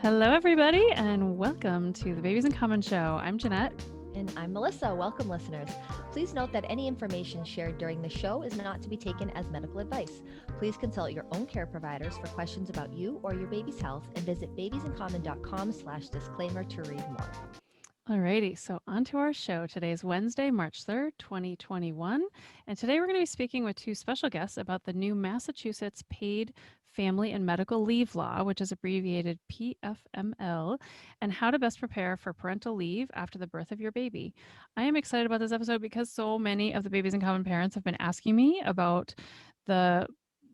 Hello, everybody, and welcome to the Babies in Common show. I'm Jeanette. And I'm Melissa. Welcome, listeners. Please note that any information shared during the show is not to be taken as medical advice. Please consult your own care providers for questions about you or your baby's health and visit babiesincommon.com/disclaimer to read more. Alrighty, so on to our show. Today is Wednesday, March 3rd, 2021. And today we're going to be speaking with two special guests about the new Massachusetts Paid Family and Medical Leave Law, which is abbreviated PFML, and how to best prepare for parental leave after the birth of your baby. I am excited about this episode because so many of the Babies in Common parents have been asking me about the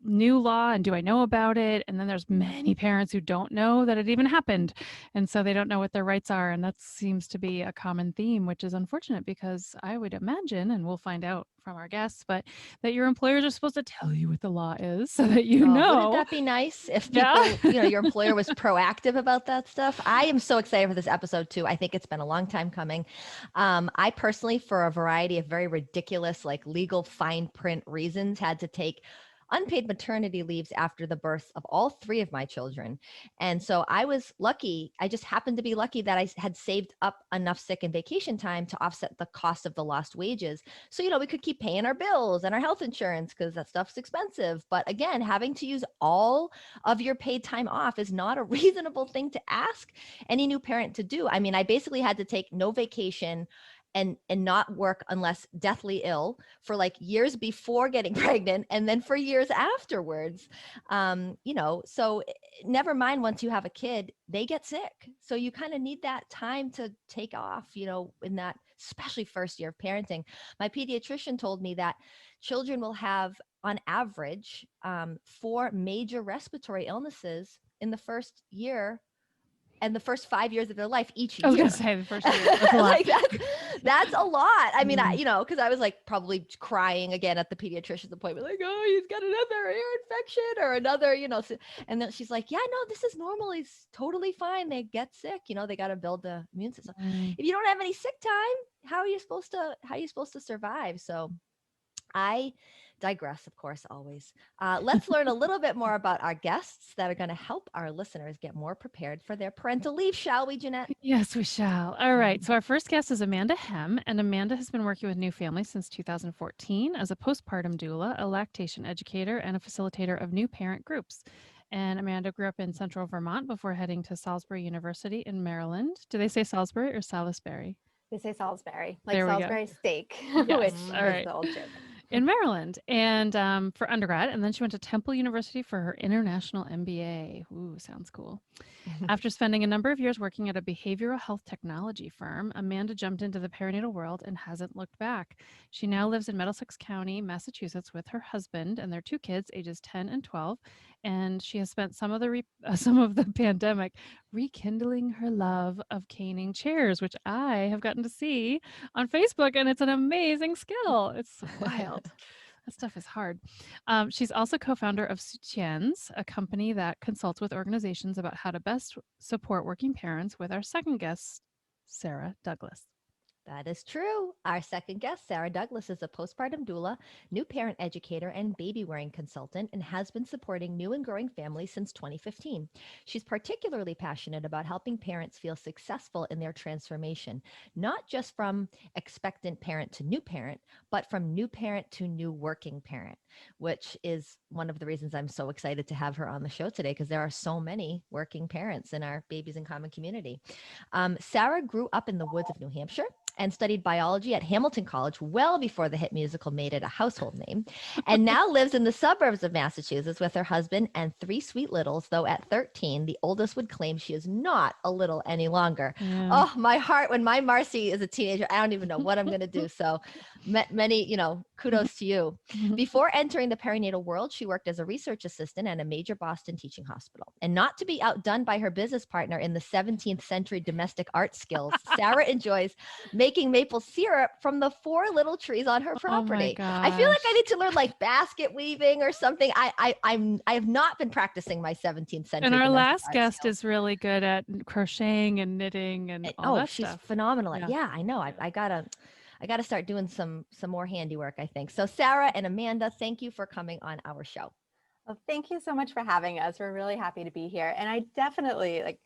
new law and do I know about it? And then there's many parents who don't know that it even happened. And so they don't know what their rights are. And that seems to be a common theme, which is unfortunate because I would imagine, and we'll find out from our guests, but that your employers are supposed to tell you what the law is so that you know. Wouldn't that be nice if people, your employer was proactive about that stuff? I am so excited for this episode too. I think it's been a long time coming. I personally, for a variety of very ridiculous, like legal fine print reasons, had to take unpaid maternity leaves after the birth of all three of my children. And so I was lucky. I just happened to be lucky that I had saved up enough sick and vacation time to offset the cost of the lost wages. So, we could keep paying our bills and our health insurance because that stuff's expensive. But again, having to use all of your paid time off is not a reasonable thing to ask any new parent to do. I mean, I basically had to take no vacation and not work unless deathly ill for like years before getting pregnant and then for years afterwards. So never mind once you have a kid, they get sick. So you kind of need that time to take off, in that especially first year of parenting. My pediatrician told me that children will have on average 4 major respiratory illnesses in the first year and the first 5 years of their life each year. I was going to say the first year. That's a lot. Like that's a lot. I mean, because I was like probably crying again at the pediatrician's appointment, like, oh, he's got another ear infection or another, and then she's like, yeah, no, this is normal. He's totally fine. They get sick, they got to build the immune system. If you don't have any sick time, how are you supposed to survive? So I digress, of course, always. Let's learn a little bit more about our guests that are going to help our listeners get more prepared for their parental leave, shall we, Jeanette? Yes, we shall. All right. So our first guest is Amanda Hemm, and Amanda has been working with new families since 2014 as a postpartum doula, a lactation educator, and a facilitator of new parent groups. And Amanda grew up in central Vermont before heading to Salisbury University in Maryland. Do they say Salisbury or Salisbury? They say Salisbury, like There we go. Salisbury steak, Yes. which All is right. the old joke. In Maryland, and for undergrad, and then she went to Temple University for her international MBA. Ooh, sounds cool. After spending a number of years working at a behavioral health technology firm, Amanda jumped into the perinatal world and hasn't looked back. She now lives in Middlesex County, Massachusetts, with her husband and their 2 kids, ages 10 and 12. And she has spent some of the pandemic rekindling her love of caning chairs, which I have gotten to see on Facebook, and it's an amazing skill. It's wild. That stuff is hard. She's also co-founder of Soutiens, a company that consults with organizations about how to best support working parents, with our second guest, Sarah Douglas. That is true. Our second guest, Sarah Douglas, is a postpartum doula, new parent educator, and baby wearing consultant, and has been supporting new and growing families since 2015. She's particularly passionate about helping parents feel successful in their transformation, not just from expectant parent to new parent, but from new parent to new working parent, which is one of the reasons I'm so excited to have her on the show today, because there are so many working parents in our Babies in Common community. Sarah grew up in the woods of New Hampshire and studied biology at Hamilton College well before the hit musical made it a household name, and now lives in the suburbs of Massachusetts with her husband and 3 sweet littles, though at 13, the oldest would claim she is not a little any longer. Yeah. Oh, my heart, when my Marcy is a teenager, I don't even know what I'm going to do. So many, kudos to you. Before entering the perinatal world, she worked as a research assistant at a major Boston teaching hospital. And not to be outdone by her business partner in the 17th century domestic art skills, Sarah enjoys making maple syrup from the 4 little trees on her property. Oh my I feel like I need to learn like basket weaving or something. I have not been practicing my 17th century. And our last guest is really good at crocheting and knitting and all that she's stuff. phenomenal. Yeah, I know. I gotta start doing some more handiwork, I think. So Sarah and Amanda, thank you for coming on our show. Well, thank you so much for having us. We're really happy to be here. And I definitely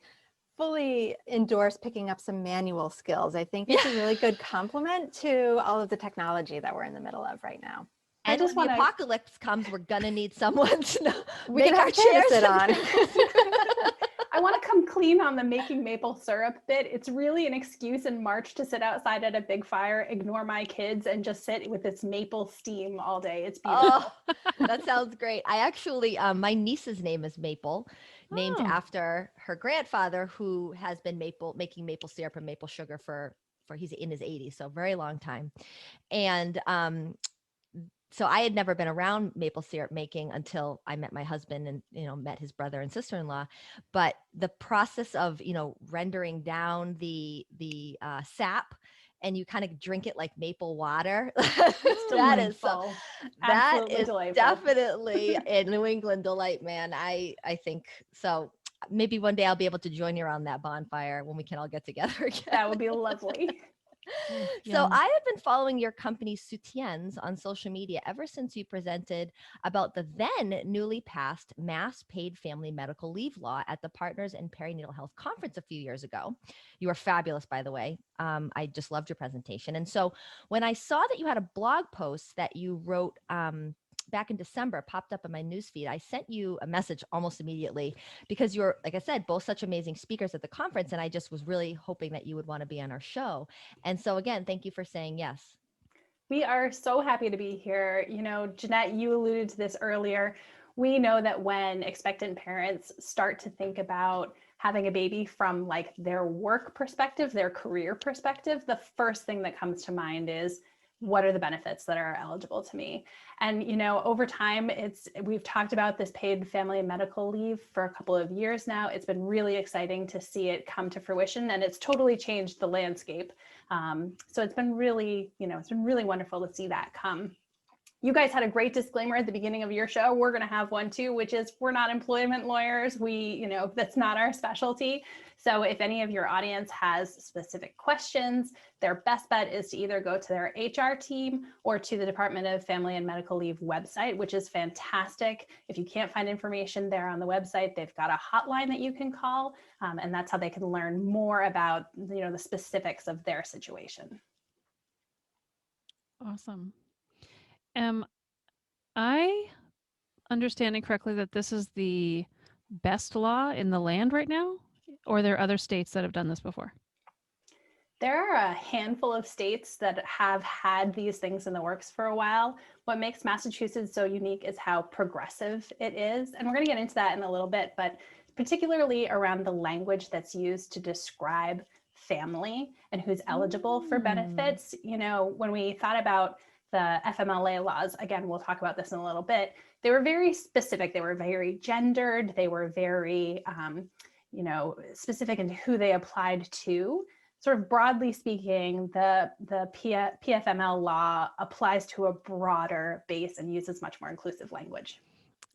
fully endorse picking up some manual skills. I think it's a really good complement to all of the technology that we're in the middle of right now. And just when the wanna- apocalypse comes, we're gonna need someone to We make can have our a chair to chairs sit on. I want to come clean on the making maple syrup bit. It's really an excuse in March to sit outside at a big fire, ignore my kids, and just sit with this maple steam all day. It's beautiful. Oh, that sounds great. I actually, my niece's name is Maple, named Oh. after her grandfather, who has been making maple syrup and maple sugar for he's in his 80s, so very long time. And so I had never been around maple syrup making until I met my husband and, met his brother and sister-in-law. But the process of, rendering down the sap, and you kind of drink it like maple water. that is Absolutely delightful. definitely a New England delight, man. I think so. Maybe one day I'll be able to join you around that bonfire when we can all get together again. That would be lovely. So Yum. I have been following your company Soutiens on social media ever since you presented about the then newly passed mass paid family medical leave law at the Partners in Perinatal Health Conference a few years ago. You were fabulous, by the way. I just loved your presentation. And so when I saw that you had a blog post that you wrote back in December, popped up in my newsfeed, I sent you a message almost immediately because you're, like I said, both such amazing speakers at the conference. And I just was really hoping that you would want to be on our show. And so again, thank you for saying yes. We are so happy to be here. Jeanette, you alluded to this earlier. We know that when expectant parents start to think about having a baby from like their work perspective, their career perspective, the first thing that comes to mind is, what are the benefits that are eligible to me? And, over time, we've talked about this paid family and medical leave for a couple of years now. It's been really exciting to see it come to fruition, and it's totally changed the landscape. So it's been really, it's been really wonderful to see that come. You guys had a great disclaimer at the beginning of your show. We're going to have one too, which is we're not employment lawyers. That's not our specialty. So if any of your audience has specific questions, their best bet is to either go to their HR team or to the Department of Family and Medical Leave website, which is fantastic. If you can't find information there on the website, they've got a hotline that you can call, and that's how they can learn more about, the specifics of their situation. Awesome. Am I understanding correctly that this is the best law in the land right now? Or are there other states that have done this before? There are a handful of states that have had these things in the works for a while. What makes Massachusetts so unique is how progressive it is. And we're going to get into that in a little bit, but particularly around the language that's used to describe family and who's eligible for benefits. When we thought about the FMLA laws, again, we'll talk about this in a little bit, they were very specific. They were very gendered. They were very, specific into who they applied to. Sort of broadly speaking, the PFML law applies to a broader base and uses much more inclusive language.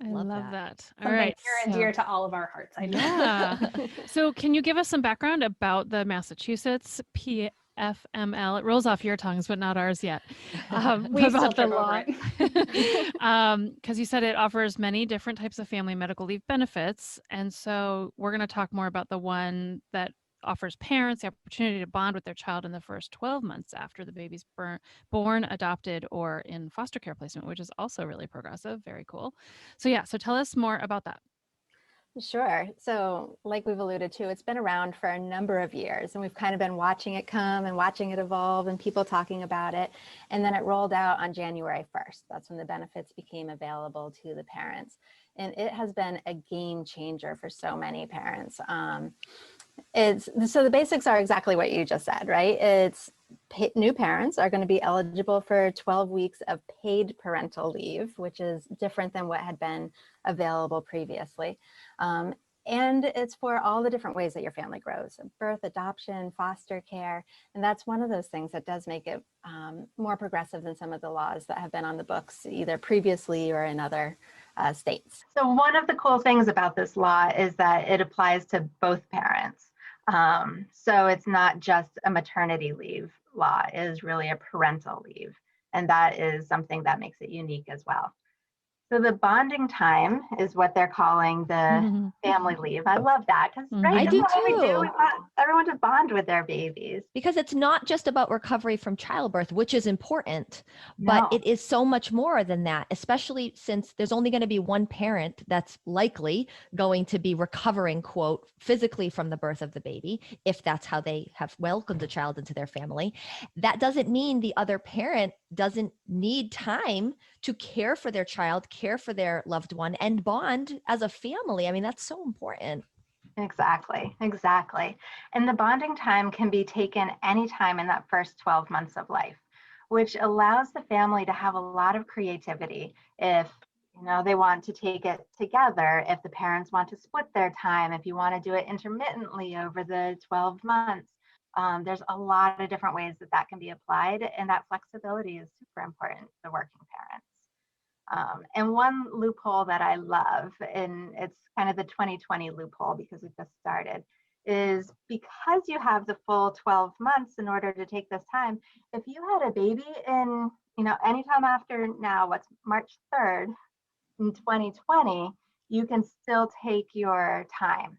I Love love that. that. All Something right. near and dear to all of our hearts, I know. Yeah. So can you give us some background about the Massachusetts PFML? It rolls off your tongues, but not ours yet. We still About the trip law. over Because you said it offers many different types of family medical leave benefits. And so we're going to talk more about the one that offers parents the opportunity to bond with their child in the first 12 months after the baby's born, adopted, or in foster care placement, which is also really progressive. Very cool. So tell us more about that. Sure. So like we've alluded to, it's been around for a number of years, and we've kind of been watching it come and watching it evolve and people talking about it. And then it rolled out on January 1st. That's when the benefits became available to the parents. And it has been a game changer for so many parents. So the basics are exactly what you just said, right? It's new parents are going to be eligible for 12 weeks of paid parental leave, which is different than what had been available previously. And it's for all the different ways that your family grows: birth, adoption, foster care. And that's one of those things that does make it more progressive than some of the laws that have been on the books either previously or in other states. So one of the cool things about this law is that it applies to both parents. So it's not just a maternity leave law, it is really a parental leave. And that is something that makes it unique as well. So the bonding time is what they're calling the family leave. I love that because, right, I that's do what we do. too. We want everyone to bond with their babies. Because it's not just about recovery from childbirth, which is important, but No. it is so much more than that, especially since there's only going to be one parent that's likely going to be recovering, quote, physically from the birth of the baby, if that's how they have welcomed the child into their family. That doesn't mean the other parent doesn't need time to care for their child, care for their loved one, and bond as a family. I mean, that's so important. Exactly. And the bonding time can be taken anytime in that first 12 months of life, which allows the family to have a lot of creativity. If they want to take it together, if the parents want to split their time, if you want to do it intermittently over the 12 months, there's a lot of different ways that can be applied, and that flexibility is super important to working parents. And one loophole that I love, and it's kind of the 2020 loophole because it just started, is because you have the full 12 months in order to take this time, if you had a baby in, anytime after now, what's March 3rd in 2020, you can still take your time.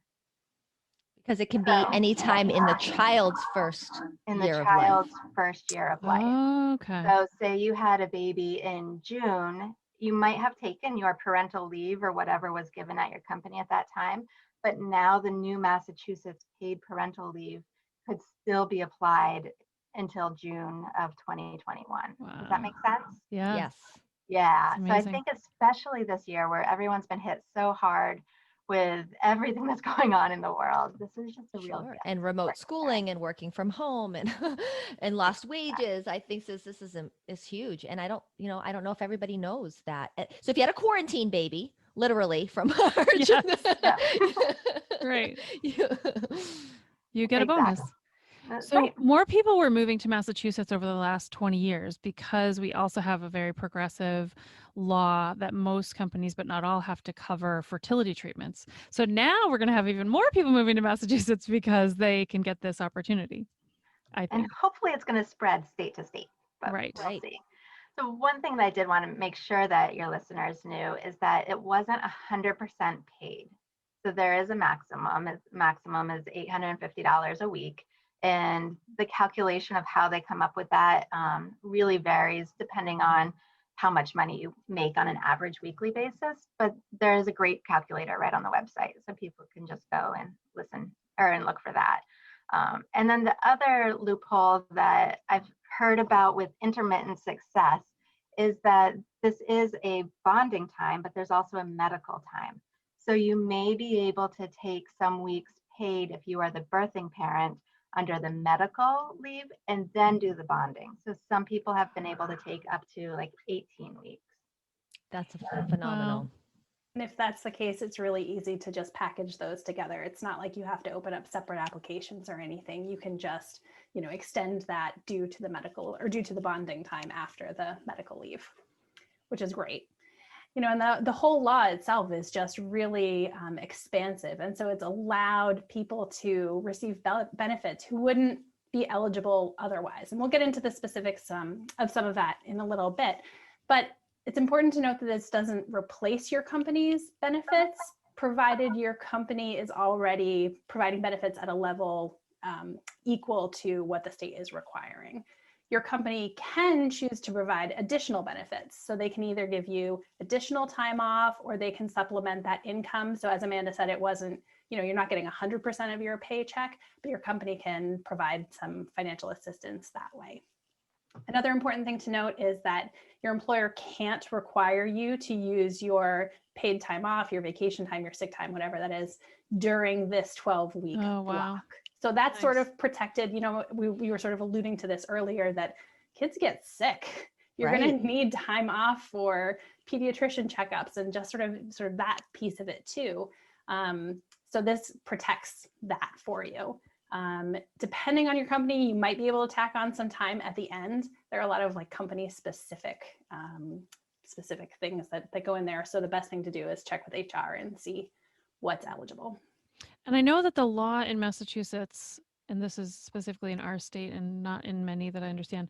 Because it can be any time in the child's first year of life. First year of life. Okay. So say you had a baby in June, you might have taken your parental leave or whatever was given at your company at that time, but now the new Massachusetts paid parental leave could still be applied until June of 2021. Does that make sense? Yeah. Yes. Yeah. It's So I amazing. think especially this year where everyone's been hit so hard with everything that's going on in the world, this is just a real gift. And remote schooling and working from home and and lost wages. I think this is huge. And I don't know if everybody knows that. So if you had a quarantine baby, literally from March, Yes. Yeah. Right. you- You get a bonus. So Right. more people were moving to Massachusetts over the last 20 years because we also have a very progressive law that most companies, but not all, have to cover fertility treatments. So now we're going to have even more people moving to Massachusetts because they can get this opportunity, I And think. hopefully it's going to spread state to state, but Right. we'll see. So one thing that I did want to make sure that your listeners knew is that it wasn't 100% paid. So there is a maximum. Maximum is $850 a week. And the calculation of how they come up with that really varies depending on how much money you make on an average weekly basis. But there is a great calculator right on the website, so people can just go and listen and look for that. And then the other loophole that I've heard about with intermittent success is that this is a bonding time, but there's also a medical time. So you may be able to take some weeks paid if you are the birthing parent under the medical leave and then do the bonding. So some people have been able to take up to like 18 weeks. That's phenomenal. Wow. And if that's the case, it's really easy to just package those together. It's not like you have to open up separate applications or anything. You can just, extend that due to the medical or due to the bonding time after the medical leave, which is great. And the whole law itself is just really expansive. And so it's allowed people to receive benefits who wouldn't be eligible otherwise. And we'll get into the specifics of some of that in a little bit. But it's important to note that this doesn't replace your company's benefits, provided your company is already providing benefits at a level equal to what the state is requiring. Your company can choose to provide additional benefits. So they can either give you additional time off or they can supplement that income. So as Amanda said, it wasn't, you're not getting 100% of your paycheck, but your company can provide some financial assistance that way. Another important thing to note is that your employer can't require you to use your paid time off, your vacation time, your sick time, whatever that is, during this 12-week block. So that's sort of protected. We were sort of alluding to this earlier that kids get sick. You're going to need time off for pediatrician checkups and just sort of that piece of it too. So this protects that for you. Depending on your company, you might be able to tack on some time at the end. There are a lot of company specific things that go in there. So the best thing to do is check with HR and see what's eligible. And I know that the law in Massachusetts, and this is specifically in our state and not in many that I understand,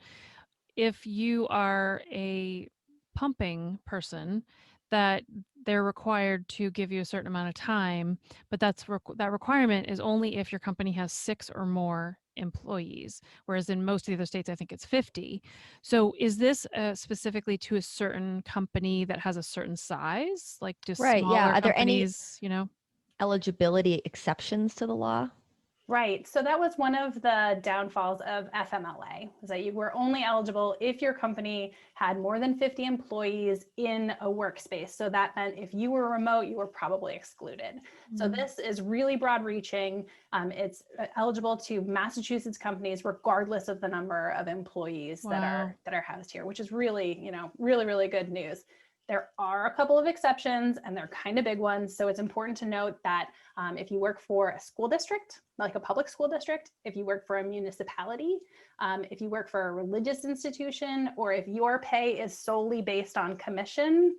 if you are a pumping person, that they're required to give you a certain amount of time, but that requirement is only if your company has 6 or more employees, whereas in most of the other states, I think it's 50. So is this specifically to a certain company that has a certain size, like do Right. Yeah. smaller Are there any companies, you know? eligibility exceptions to the law? Right. So that was one of the downfalls of FMLA, is that you were only eligible if your company had more than 50 employees in a workspace. So that meant if you were remote, you were probably excluded. So this is really broad reaching. It's eligible to Massachusetts companies, regardless of the number of employees that are housed here, which is really, really good news. There are a couple of exceptions, and they're kind of big ones. So it's important to note that if you work for a school district, like a public school district, if you work for a municipality, if you work for a religious institution, or if your pay is solely based on commission,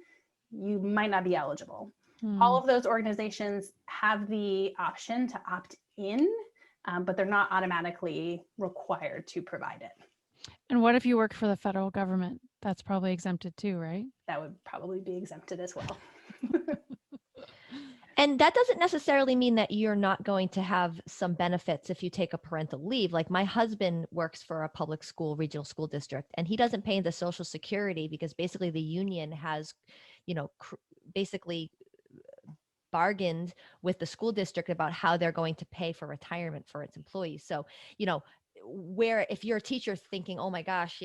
you might not be eligible. All of those organizations have the option to opt in, but they're not automatically required to provide it. And what if you work for the federal government? That's probably exempted too, right? That would probably be exempted as well. And that doesn't necessarily mean that you're not going to have some benefits if you take a parental leave. Like my husband works for a public school, regional school district, and he doesn't pay into Social Security because basically the union has, basically bargained with the school district about how they're going to pay for retirement for its employees. So, where if you're a teacher thinking, oh my gosh,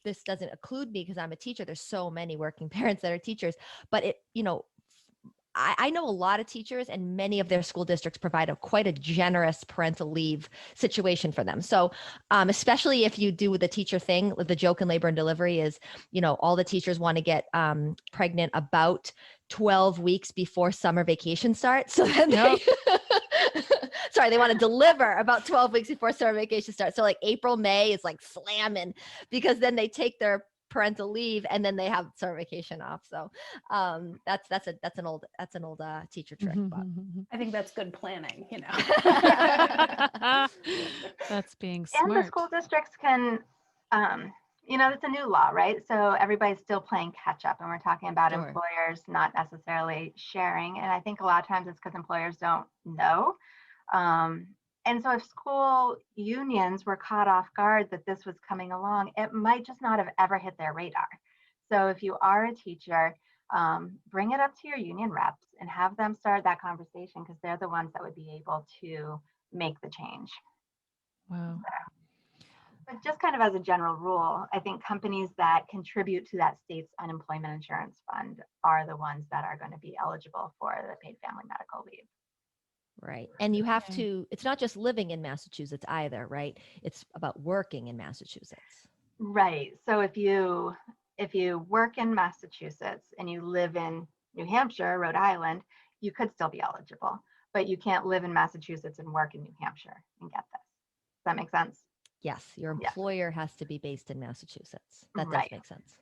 this doesn't include me because I'm a teacher, there's so many working parents that are teachers, but I know a lot of teachers, and many of their school districts provide quite a generous parental leave situation for them. So especially if you do the teacher thing, the joke in labor and delivery is, all the teachers want to get pregnant about 12 weeks before summer vacation starts. So then they want to deliver about 12 weeks before summer vacation starts. So like April, May is like slamming because then they take their parental leave and then they have summer vacation off. So that's an old teacher trick. But. I think that's good planning, That's being smart. And the school districts can, it's a new law, right? So everybody's still playing catch up, and we're talking about employers not necessarily sharing. And I think a lot of times it's because employers don't know. And so if school unions were caught off guard that this was coming along, it might just not have ever hit their radar. So if you are a teacher, bring it up to your union reps and have them start that conversation, because they're the ones that would be able to make the change. Wow. But just kind of as a general rule, I think companies that contribute to that state's unemployment insurance fund are the ones that are going to be eligible for the paid family medical leave. Right. And you have to, it's not just living in Massachusetts either, right? It's about working in Massachusetts. Right. So if you work in Massachusetts and you live in New Hampshire, Rhode Island, you could still be eligible, but you can't live in Massachusetts and work in New Hampshire and get this. Does that make sense? Yes. Your employer has to be based in Massachusetts. That Right. does make sense.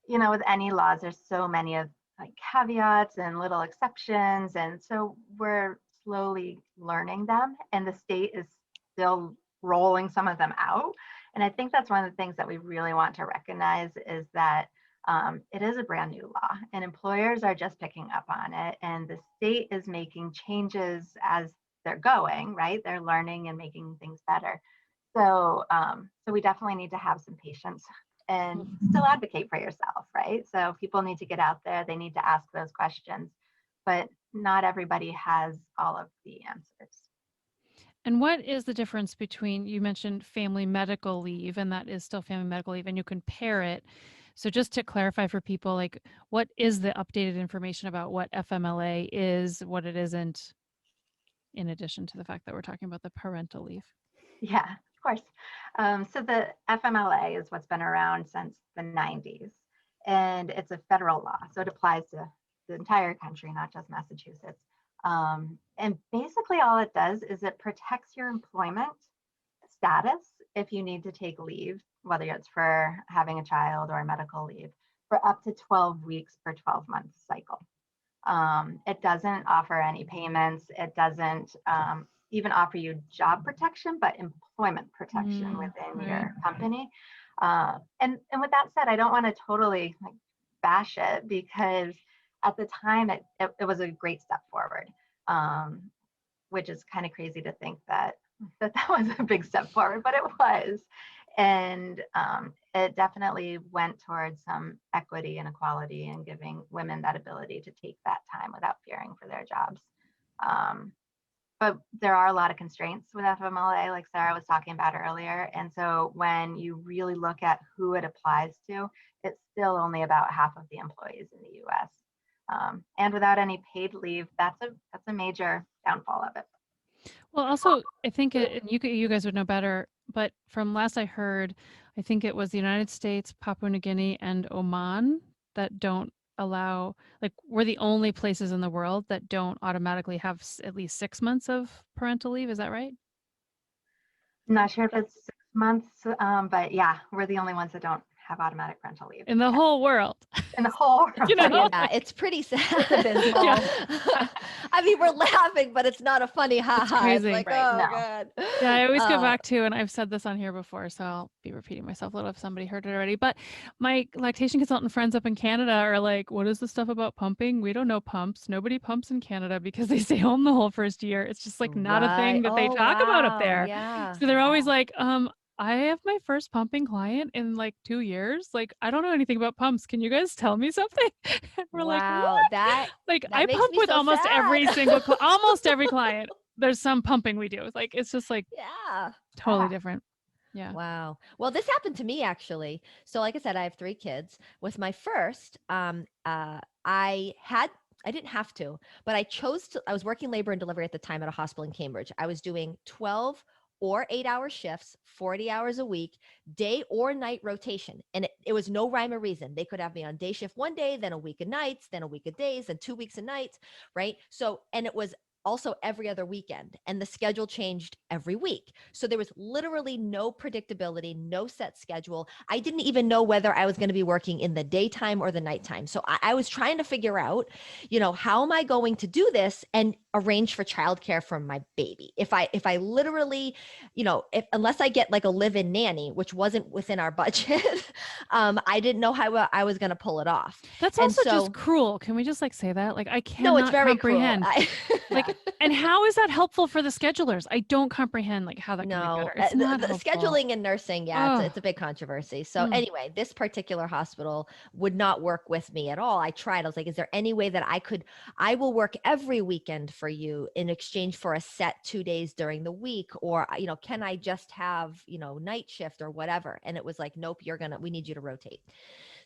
With any laws, there's so many of like caveats and little exceptions. And so we're slowly learning them, and the state is still rolling some of them out. And I think that's one of the things that we really want to recognize is that it is a brand new law, and employers are just picking up on it, and the state is making changes as they're going, right? They're learning and making things better. So we definitely need to have some patience and still advocate for yourself, right? So people need to get out there, they need to ask those questions, but not everybody has all of the answers. And what is the difference between, you mentioned family medical leave, and that is still family medical leave, and you compare it. So just to clarify for people, like what is the updated information about what FMLA is, what it isn't, in addition to the fact that we're talking about the parental leave? Yeah, of course. So the FMLA is what's been around since the 90s, and it's a federal law. So it applies to the entire country, not just Massachusetts. And basically all it does is it protects your employment status if you need to take leave, whether it's for having a child or medical leave, for up to 12 weeks per 12-month cycle. It doesn't offer any payments. It doesn't even offer you job protection, but employment protection within your company. And with that said, I don't want to totally bash it, because at the time, it was a great step forward, which is kind of crazy to think that was a big step forward, but it was. And it definitely went towards some equity and equality and giving women that ability to take that time without fearing for their jobs. But there are a lot of constraints with FMLA, like Sarah was talking about earlier. And so when you really look at who it applies to, it's still only about half of the employees in the US. And without any paid leave, that's a major downfall of it. Well, also, I think you guys would know better, but from last I heard, I think it was the United States, Papua New Guinea, and Oman that don't allow, like, we're the only places in the world that don't automatically have at least 6 months of parental leave. Is that right? I'm not sure if it's 6 months, but yeah, we're the only ones that don't have automatic parental leave. In the whole world. In the whole world. You know? Yeah, it's pretty sad. I mean, we're laughing, but it's not a funny ha-ha. It's crazy. like, Right, oh, no. God. Yeah, I always go back to, and I've said this on here before, so I'll be repeating myself a little if somebody heard it already, but my lactation consultant friends up in Canada are like, what is the stuff about pumping? We don't know pumps. Nobody pumps in Canada because they stay home the whole first year. It's just like not a thing that they talk about up there. Yeah. So they're always like, I have my first pumping client in like 2 years. Like, I don't know anything about pumps. Can you guys tell me something? And we're like, what? that I makes pump me with so almost every sad. single, almost every client. There's some pumping we do. Like, it's just like Yeah. totally Yeah. different. Yeah. Wow. Well, this happened to me actually. So like I said, I have 3 kids. With my first, I didn't have to, but I was working labor and delivery at the time at a hospital in Cambridge. I was doing 12 or 8-hour shifts, 40 hours a week, day or night rotation. And it was no rhyme or reason. They could have me on day shift one day, then a week of nights, then a week of days, then 2 weeks of nights, right? So, and it was also every other weekend, and the schedule changed every week. So there was literally no predictability, no set schedule. I didn't even know whether I was going to be working in the daytime or the nighttime. So I was trying to figure out, how am I going to do this and arrange for childcare for my baby? If I literally, unless I get like a live-in nanny, which wasn't within our budget, I didn't know how I was going to pull it off. That's And also so- just cruel. Can we just like say that? Like, I No, it's cannot very comprehend. cruel. Like, and how is that helpful for the schedulers? I don't comprehend like how that can be No, better. It's not the helpful. scheduling and nursing, yeah, Ugh. it's a big controversy. So Mm. anyway, this particular hospital would not work with me at all. I tried. I was like, is there any way that I will work every weekend for you in exchange for a set 2 days during the week? Or, can I just have, night shift or whatever? And it was like, nope, we need you to rotate.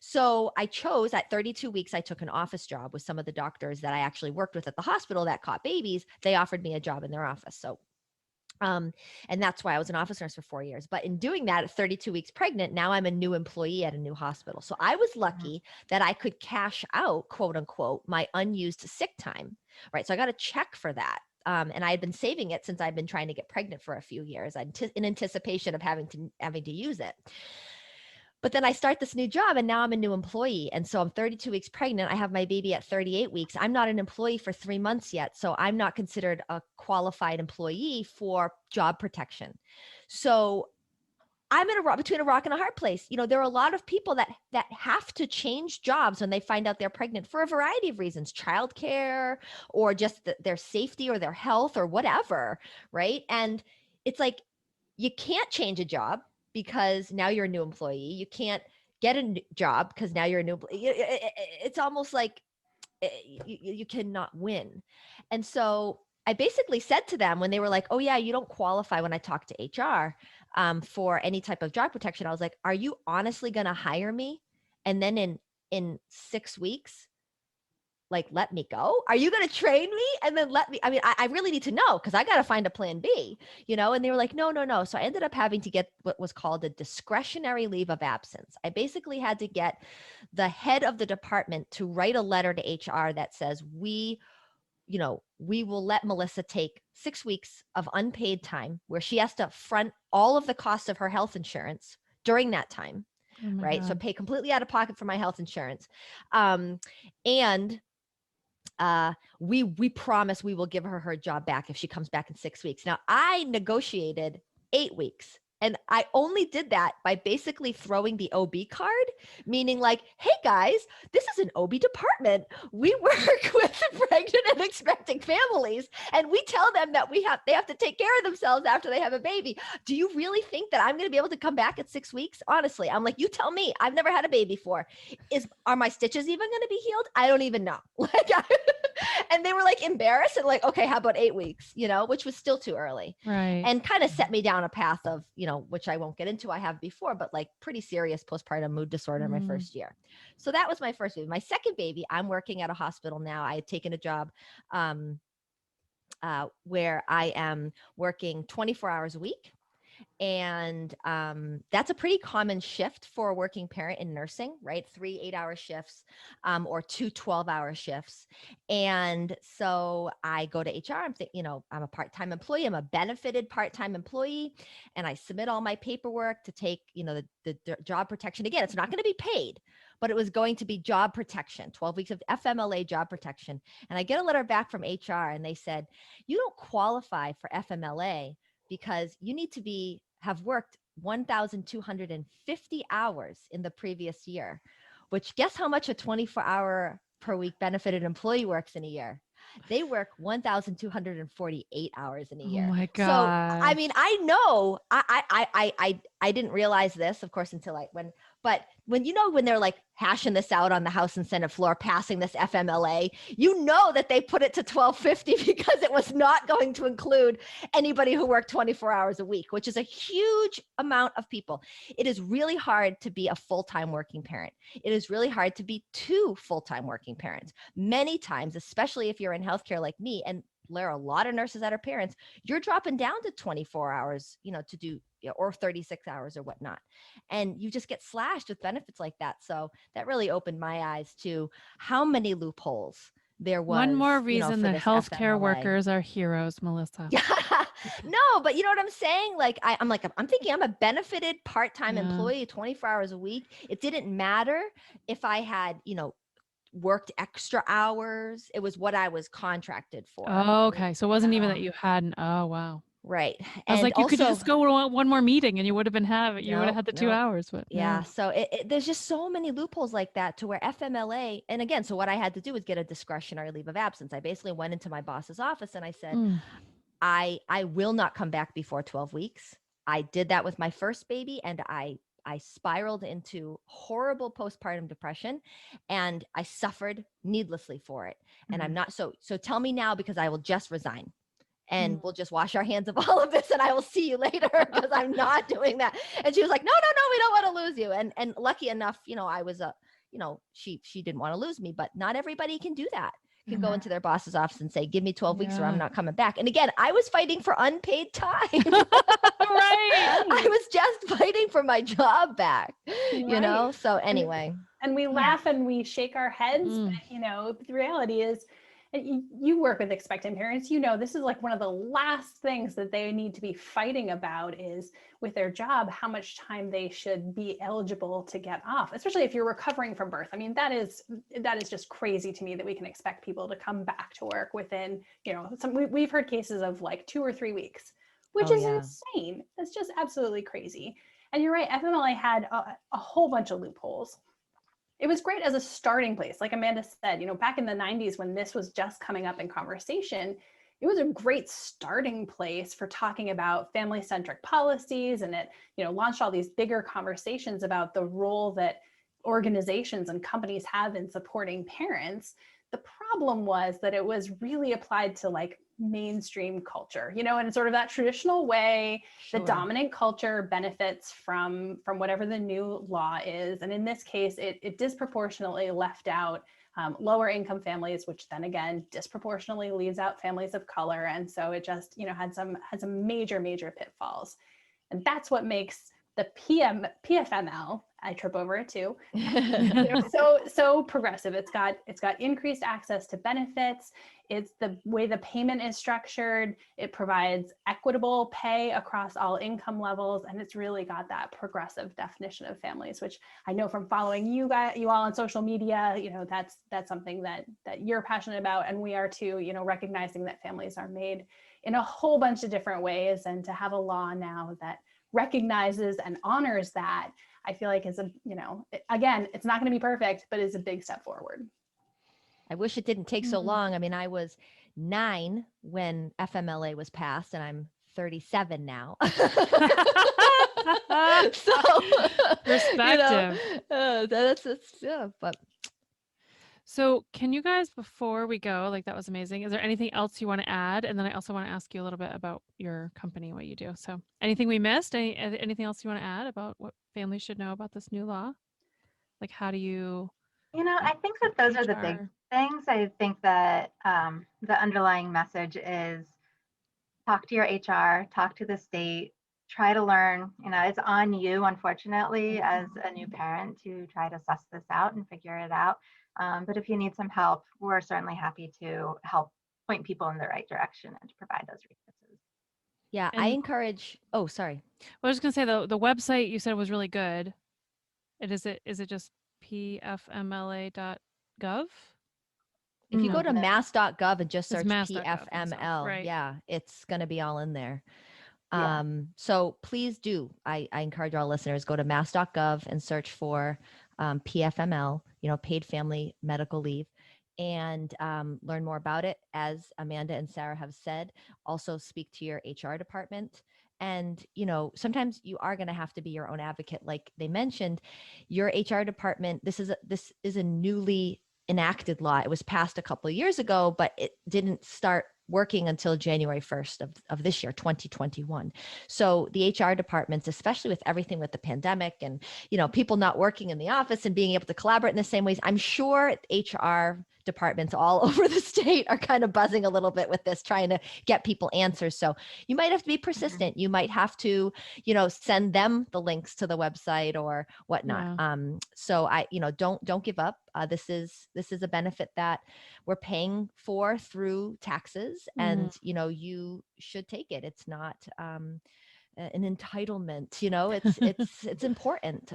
So I chose at 32 weeks, I took an office job with some of the doctors that I actually worked with at the hospital that caught babies. They offered me a job in their office. So, and that's why I was an office nurse for 4 years. But in doing that at 32 weeks pregnant, now I'm a new employee at a new hospital. So I was lucky that I could cash out, quote unquote, my unused sick time, right? So I got a check for that. And I had been saving it since I'd been trying to get pregnant for a few years in anticipation of having to use it. But then I start this new job and now I'm a new employee. And so I'm 32 weeks pregnant. I have my baby at 38 weeks. I'm not an employee for 3 months yet. So I'm not considered a qualified employee for job protection. So I'm between a rock and a hard place. There are a lot of people that have to change jobs when they find out they're pregnant for a variety of reasons, childcare or just their safety or their health or whatever, right? And it's like, you can't change a job because now you're a new employee. You can't get a new job because now you're a new employee. It's almost like you cannot win. And so I basically said to them when they were like, oh yeah, you don't qualify, when I talked to HR for any type of job protection, I was like, are you honestly going to hire me? And then in 6 weeks, like, let me go? Are you going to train me and then let me? I mean, I really need to know because I got to find a plan B, and they were like, no. So I ended up having to get what was called a discretionary leave of absence. I basically had to get the head of the department to write a letter to HR that says, we will let Melissa take 6 weeks of unpaid time where she has to front all of the costs of her health insurance during that time. Oh my right. God. So pay completely out of pocket for my health insurance. And we promise we will give her job back if she comes back in 6 weeks. Now I negotiated 8 weeks And I only did that by basically throwing the OB card, meaning like, hey guys, this is an OB department. We work with pregnant and expecting families, and we tell them that they have to take care of themselves after they have a baby. Do you really think that I'm going to be able to come back at 6 weeks? Honestly, I'm like, you tell me. I've never had a baby before. Are my stitches even going to be healed? I don't even know. And they were like embarrassed and like, okay, how about 8 weeks, which was still too early. Right. And kind of set me down a path of, which I won't get into, I have before, but like pretty serious postpartum mood disorder in my first year. So that was my first baby. My second baby, I'm working at a hospital now. I had taken a job where I am working 24 hours a week. And that's a pretty common shift for a working parent in nursing, right? 3 8-hour shifts or 2 12-hour shifts. And so I go to HR. I'm a part-time employee. I'm a benefited part-time employee. And I submit all my paperwork to take, the job protection. Again, it's not going to be paid, but it was going to be job protection, 12 weeks of FMLA job protection. And I get a letter back from HR and they said, you don't qualify for FMLA because you need to have worked 1,250 hours in the previous year, which guess how much a 24-hour per week benefited employee works in a year? They work 1,248 hours in a year. Oh my God. So, I mean, I know I didn't realize this, of course, until but when they're like hashing this out on the House and Senate floor, passing this FMLA, that they put it to 1,250 because it was not going to include anybody who worked 24 hours a week, which is a huge amount of people. It is really hard to be a full-time working parent. It is really hard to be 2 full-time working parents. Many times, especially if you're in healthcare like me, and there are a lot of nurses that are parents, you're dropping down to 24 hours, to do, or 36 hours or whatnot. And you just get slashed with benefits like that. So that really opened my eyes to how many loopholes there was. One more reason for the this healthcare FMLA. workers are heroes, Melissa. No, but you know what I'm saying? Like I'm thinking I'm a benefited part-time Yeah. employee, 24 hours a week. It didn't matter if I had, worked extra hours. It was what I was contracted for. Oh, okay. So it wasn't even that you hadn't. Oh, wow. Right. I was And like, you also, could just go to one more meeting and you would have been you would have had the 2 hours. But yeah. no. So there's just so many loopholes like that to where FMLA, and again, so what I had to do was get a discretionary leave of absence. I basically went into my boss's office and I said, I will not come back before 12 weeks. I did that with my first baby and I spiraled into horrible postpartum depression and I suffered needlessly for it. And I'm not, so tell me now because I will just resign. And we'll just wash our hands of all of this and I will see you later because I'm not doing that. And she was like, no, we don't want to lose you. And lucky enough, I was she didn't want to lose me, but not everybody can do that. Can go into their boss's office and say, give me 12 weeks or I'm not coming back. And again, I was fighting for unpaid time. Right. I was just fighting for my job back, So anyway. And we laugh and we shake our heads, but the reality is, and you work with expectant parents, this is like one of the last things that they need to be fighting about is with their job, how much time they should be eligible to get off, especially if you're recovering from birth. I mean, that is just crazy to me that we can expect people to come back to work within, we've heard cases of like 2 or 3 weeks, which is insane. That's just absolutely crazy. And you're right, FMLA had a whole bunch of loopholes. It was great as a starting place. Like Amanda said, back in the 90s when this was just coming up in conversation, it was a great starting place for talking about family-centric policies. And it, launched all these bigger conversations about the role that organizations and companies have in supporting parents. The problem was that it was really applied to like mainstream culture, in sort of that traditional way. The dominant culture benefits from whatever the new law is. And in this case, it disproportionately left out lower income families, which then again, disproportionately leaves out families of color. And so it just, had some major pitfalls. And that's what makes the PFML, I trip over it too, so progressive. It's got increased access to benefits. It's the way the payment is structured. It provides equitable pay across all income levels, and it's really got that progressive definition of families, which I know from following you all on social media. That's something that you're passionate about, and we are too. Recognizing that families are made in a whole bunch of different ways, and to have a law now that recognizes and honors that, I feel like is a, again, it's not going to be perfect, but is a big step forward. I wish it didn't take so long. I mean, I was 9 when FMLA was passed, and I'm 37 now. So, Perspective. That's yeah, but. So can you guys, before we go, like that was amazing, is there anything else you want to add? And then I also want to ask you a little bit about your company, what you do. So anything we missed? Anything else you want to add about what families should know about this new law? Like how do you I think that those are the big HR? things. I think that the underlying message is talk to your HR, talk to the state, try to learn. It's on you, unfortunately, as a new parent to try to suss this out and figure it out. But if you need some help, we're certainly happy to help point people in the right direction and to provide those resources. Yeah, I encourage. Oh, sorry. I was just gonna say the website you said was really good. Is it just pfmla.gov? If you go to No. mass.gov and just It's search mass.gov, PFML, right. yeah, it's going to be all in there. Yeah. So please do. I encourage our listeners, go to mass.gov and search for PFML, paid family medical leave, and learn more about it. As Amanda and Sarah have said, also speak to your HR department. And, sometimes you are going to have to be your own advocate. Like they mentioned, your HR department, this is a newly enacted law. It was passed a couple of years ago, but it didn't start working until January 1st of this year, 2021. So the HR departments, especially with everything with the pandemic and, people not working in the office and being able to collaborate in the same ways, I'm sure HR departments all over the state are kind of buzzing a little bit with this, trying to get people answers. So you might have to be persistent. You might have to, send them the links to the website or whatnot. Yeah. So don't give up. This is a benefit that we're paying for through taxes, and you should take it. It's not an entitlement. It's important.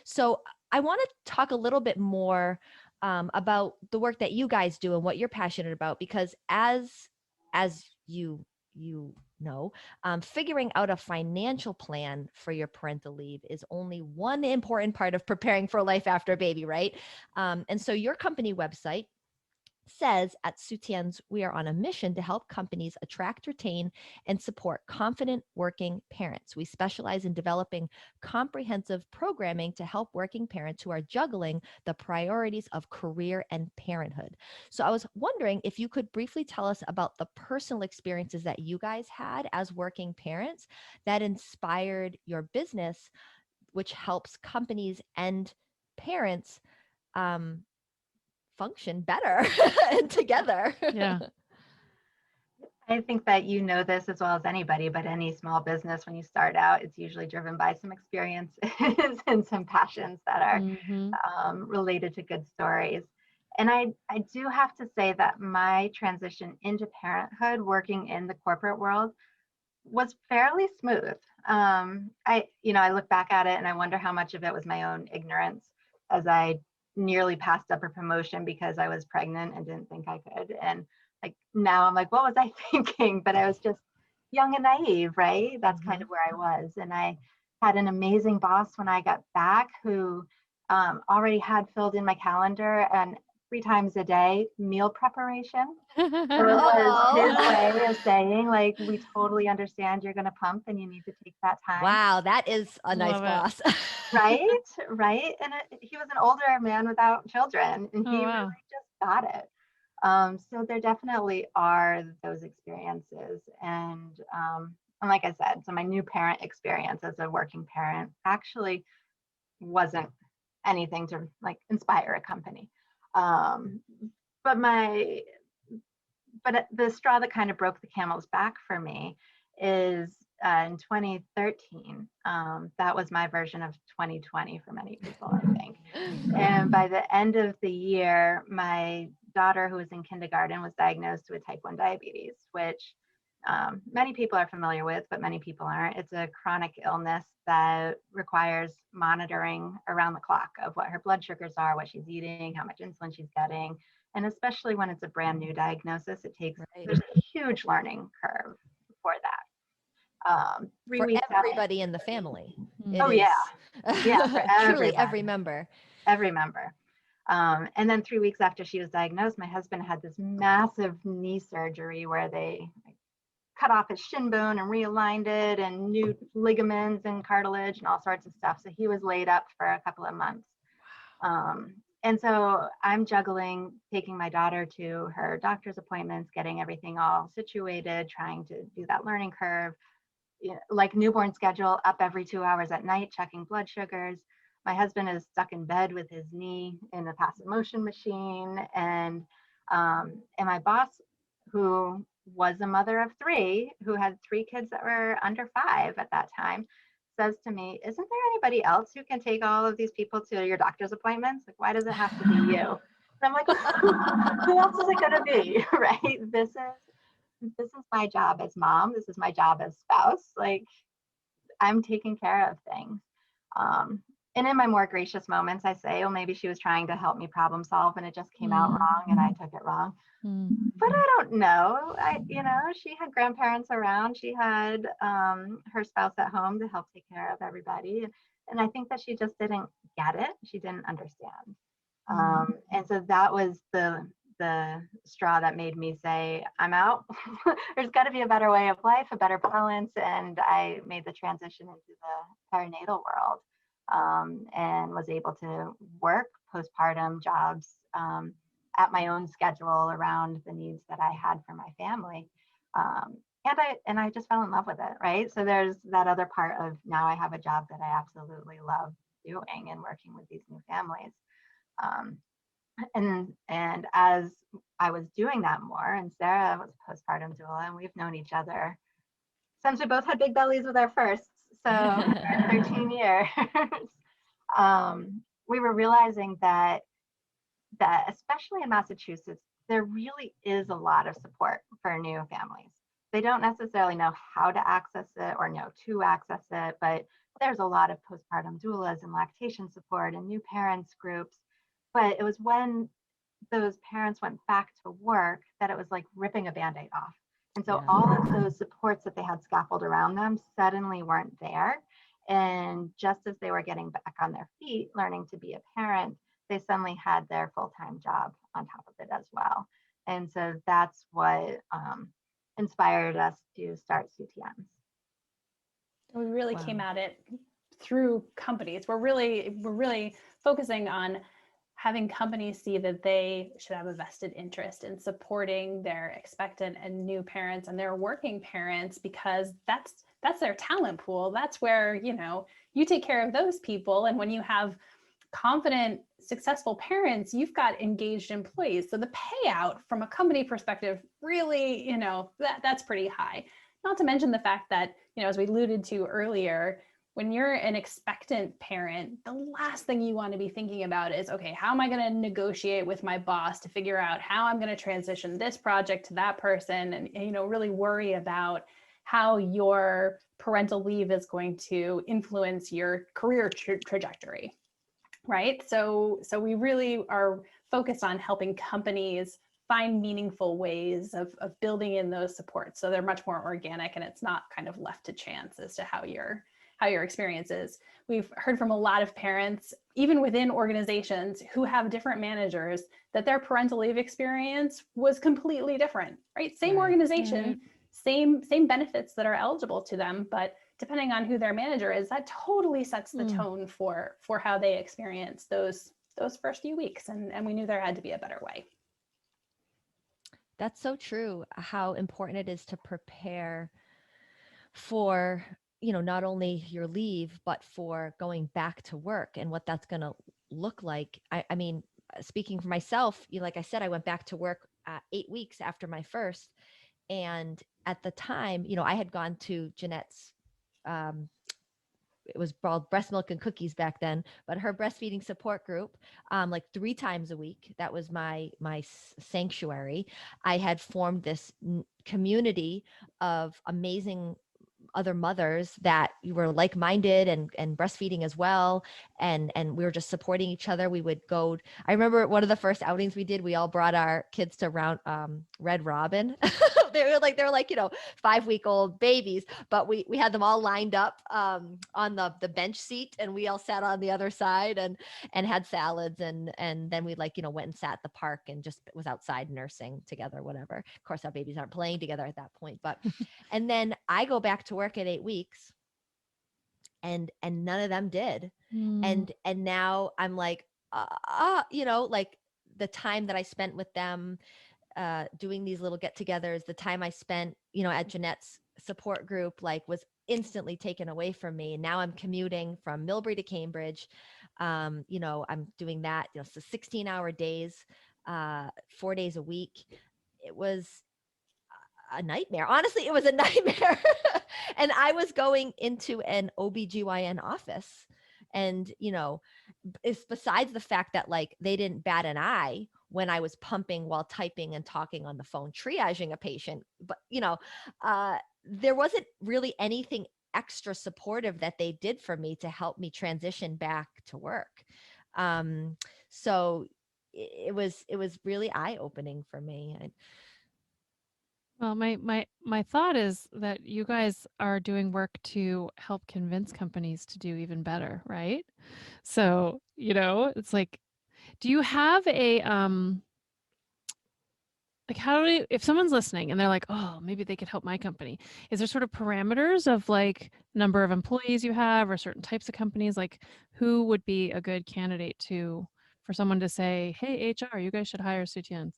So I want to talk a little bit more about the work that you guys do and what you're passionate about, because as you know, figuring out a financial plan for your parental leave is only one important part of preparing for life after a baby, right? And so your company website says, at Soutiens, we are on a mission to help companies attract, retain, and support confident working parents. We specialize in developing comprehensive programming to help working parents who are juggling the priorities of career and parenthood. So I was wondering if you could briefly tell us about the personal experiences that you guys had as working parents that inspired your business, which helps companies and parents function better and together. Yeah. I think that this as well as anybody, but any small business, when you start out, it's usually driven by some experiences and some passions that are related to good stories. And I do have to say that my transition into parenthood, working in the corporate world, was fairly smooth. I look back at it and I wonder how much of it was my own ignorance, as I nearly passed up a promotion because I was pregnant and didn't think I could. And like now I'm like, what was I thinking? But I was just young and naive, right? That's kind of where I was. And I had an amazing boss when I got back who already had filled in my calendar and 3 times a day meal preparation. So it was his way of saying, like, we totally understand you're going to pump and you need to take that time. Wow, that is a nice boss. Right. And he was an older man without children, and he really just got it. So there definitely are those experiences. And like I said, so my new parent experience as a working parent actually wasn't anything to like inspire a company. But the straw that kind of broke the camel's back for me is in 2013. That was my version of 2020 for many people, I think. And by the end of the year, my daughter, who was in kindergarten, was diagnosed with type 1 diabetes, which many people are familiar with, but many people aren't. It's a chronic illness that requires monitoring around the clock of what her blood sugars are, what she's eating, how much insulin she's getting. And especially when it's a brand new diagnosis, there's a huge learning curve for 3 For weeks after. everybody in the family. Mm. It Oh, yeah. is Yeah, for truly every everybody. member. Every member. And then 3 weeks after she was diagnosed, my husband had this massive knee surgery where they cut off his shin bone and realigned it, and new ligaments and cartilage and all sorts of stuff. So he was laid up for a couple of months. And so I'm juggling taking my daughter to her doctor's appointments, getting everything all situated, trying to do that learning curve, like newborn schedule, up every 2 hours at night, checking blood sugars. My husband is stuck in bed with his knee in a passive motion machine. And my boss, who was a mother of 3, who had 3 kids that were under 5 at that time, says to me, "Isn't there anybody else who can take all of these people to your doctor's appointments? Like, why does it have to be you?" And I'm like, who else is it going to be? Right? This is my job as mom. This is my job as spouse. Like, I'm taking care of things. And in my more gracious moments, I say, "Oh, maybe she was trying to help me problem solve, and it just came out wrong, and I took it wrong." But I don't know. She had grandparents around. She had her spouse at home to help take care of everybody. And I think that she just didn't get it. She didn't understand. And so that was the straw that made me say, "I'm out." There's got to be a better way of life, a better balance. And I made the transition into the perinatal world, and was able to work postpartum jobs at my own schedule around the needs that I had for my family. And I just fell in love with it, right? So there's that other part of, now I have a job that I absolutely love doing and working with these new families. And as I was doing that more, and Sarah was a postpartum doula, and we've known each other since we both had big bellies with our firsts, so 13 years. We were realizing that especially in Massachusetts, there really is a lot of support for new families. They don't necessarily know how to access it or know to access it, but there's a lot of postpartum doulas and lactation support and new parents groups. But it was when those parents went back to work that it was like ripping a Band-Aid off. And so all of those supports that they had scaffolded around them suddenly weren't there. And just as they were getting back on their feet, learning to be a parent, they suddenly had their full-time job on top of it as well. And so that's what inspired us to start Soutiens. We really came at it through companies. We're really focusing on having companies see that they should have a vested interest in supporting their expectant and new parents and their working parents, because that's their talent pool. That's where, you take care of those people. And when you have confident, successful parents, you've got engaged employees. So the payout from a company perspective, really, that's pretty high. Not to mention the fact that, as we alluded to earlier, when you're an expectant parent, the last thing you want to be thinking about is, okay, how am I going to negotiate with my boss to figure out how I'm going to transition this project to that person, and really worry about how your parental leave is going to influence your career trajectory. Right. So we really are focused on helping companies find meaningful ways of building in those supports, so they're much more organic and it's not kind of left to chance as to how your experience is. We've heard from a lot of parents, even within organizations who have different managers, that their parental leave experience was completely different. Right. Same organization, same benefits that are eligible to them, but depending on who their manager is, that totally sets the tone for how they experience those first few weeks. And we knew there had to be a better way. That's so true, how important it is to prepare for, not only your leave, but for going back to work and what that's going to look like. I mean, speaking for myself, like I said, I went back to work 8 weeks after my first. And at the time, I had gone to Jeanette's, it was called Breast Milk and Cookies back then, but her breastfeeding support group, like 3 times a week. That was my sanctuary. I had formed this community of amazing other mothers that were like-minded and breastfeeding as well. And we were just supporting each other. We would go, I remember one of the first outings we did, we all brought our kids to Red Robin, they were like, 5-week-old babies, but we had them all lined up on the bench seat, and we all sat on the other side and had salads, and then we went and sat at the park and just was outside nursing together, whatever. Of course, our babies aren't playing together at that point, but and then I go back to work at 8 weeks, and none of them did. Mm. And now I'm like, like the time that I spent with them doing these little get-togethers, the time I spent, at Jeanette's support group, was instantly taken away from me. And now I'm commuting from Millbury to Cambridge. I'm doing that, so 16-hour days, 4 days a week. It was a nightmare. Honestly, it was a nightmare. And I was going into an OBGYN office, and, it's besides the fact that they didn't bat an eye when I was pumping while typing and talking on the phone, triaging a patient, but there wasn't really anything extra supportive that they did for me to help me transition back to work. So it was really eye-opening for me. Well, my thought is that you guys are doing work to help convince companies to do even better, right? So, it's like, do you have a how do you, if someone's listening and they're like, oh, maybe they could help my company, is there sort of parameters of number of employees you have or certain types of companies? Who would be a good candidate for someone to say, hey, HR, you guys should hire Soutiens?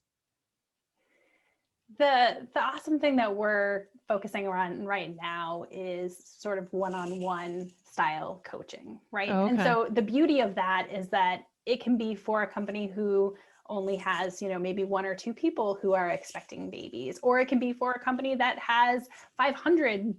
The awesome thing that we're focusing on right now is sort of one-on-one style coaching, right? Oh, And okay. so the beauty of that is that it can be for a company who only has, maybe 1 or 2 people who are expecting babies, or it can be for a company that has 500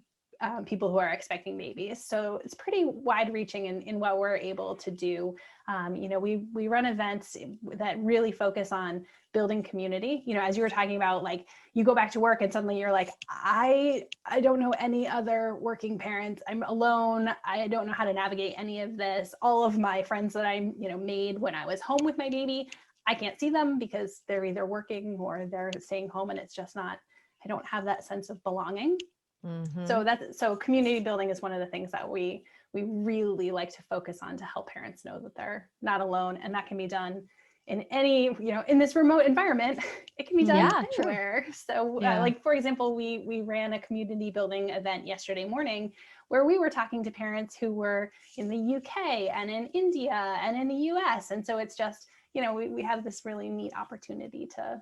people who are expecting babies. So it's pretty wide reaching in what we're able to do. We run events that really focus on building community. As you were talking about, you go back to work and suddenly you're like, I don't know any other working parents. I'm alone. I don't know how to navigate any of this. All of my friends that I, made when I was home with my baby, I can't see them because they're either working or they're staying home, and it's just not, I don't have that sense of belonging. Mm-hmm. So community building is one of the things that we really like to focus on to help parents know that they're not alone, and that can be done in any, in this remote environment. It can be done anywhere. True. So for example, we ran a community building event yesterday morning where we were talking to parents who were in the UK and in India and in the US. And so it's just, we have this really neat opportunity to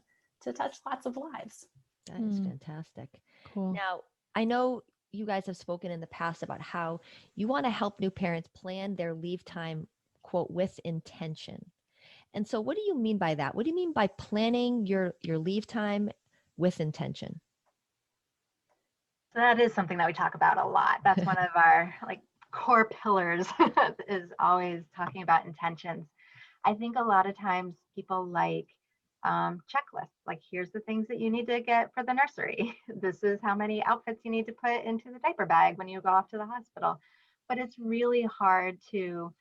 touch lots of lives. That is fantastic. Cool. Now, I know you guys have spoken in the past about how you want to help new parents plan their leave time, quote, with intention. And so what do you mean by that? What do you mean by planning your leave time with intention? So that is something that we talk about a lot. That's one of our core pillars is always talking about intentions. I think a lot of times people checklists, here's the things that you need to get for the nursery. This is how many outfits you need to put into the diaper bag when you go off to the hospital. But it's really hard to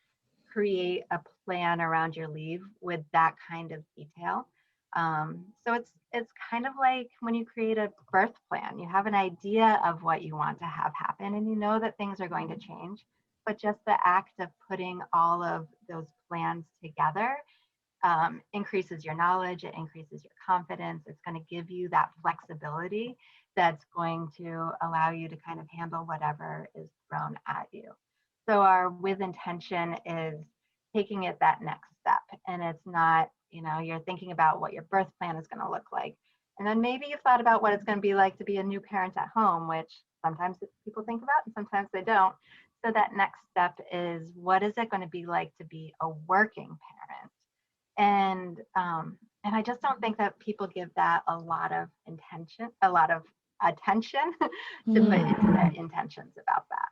create a plan around your leave with that kind of detail. So it's kind of like when you create a birth plan. You have an idea of what you want to have happen, and you know that things are going to change. But just the act of putting all of those plans together increases your knowledge, it increases your confidence. It's going to give you that flexibility that's going to allow you to kind of handle whatever is thrown at you. So our with intention is taking it that next step. And it's not, you're thinking about what your birth plan is going to look like. And then maybe you've thought about what it's going to be like to be a new parent at home, which sometimes people think about and sometimes they don't. So that next step is, what is it going to be like to be a working parent? And I just don't think that people give that a lot of attention to put into their intentions about that.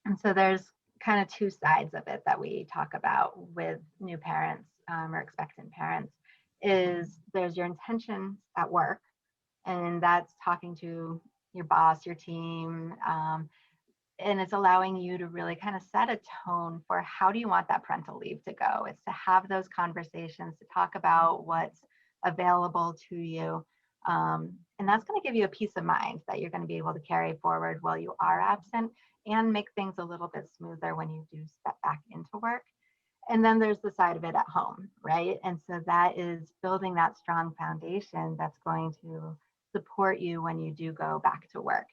And so there's kind of 2 sides of it that we talk about with new parents or expectant parents. Is there's your intentions at work, and that's talking to your boss, your team, and it's allowing you to really kind of set a tone for how do you want that parental leave to go. It's to have those conversations, to talk about what's available to you, And that's going to give you a peace of mind that you're going to be able to carry forward while you are absent and make things a little bit smoother when you do step back into work. And then there's the side of it at home, right? And so that is building that strong foundation that's going to support you when you do go back to work.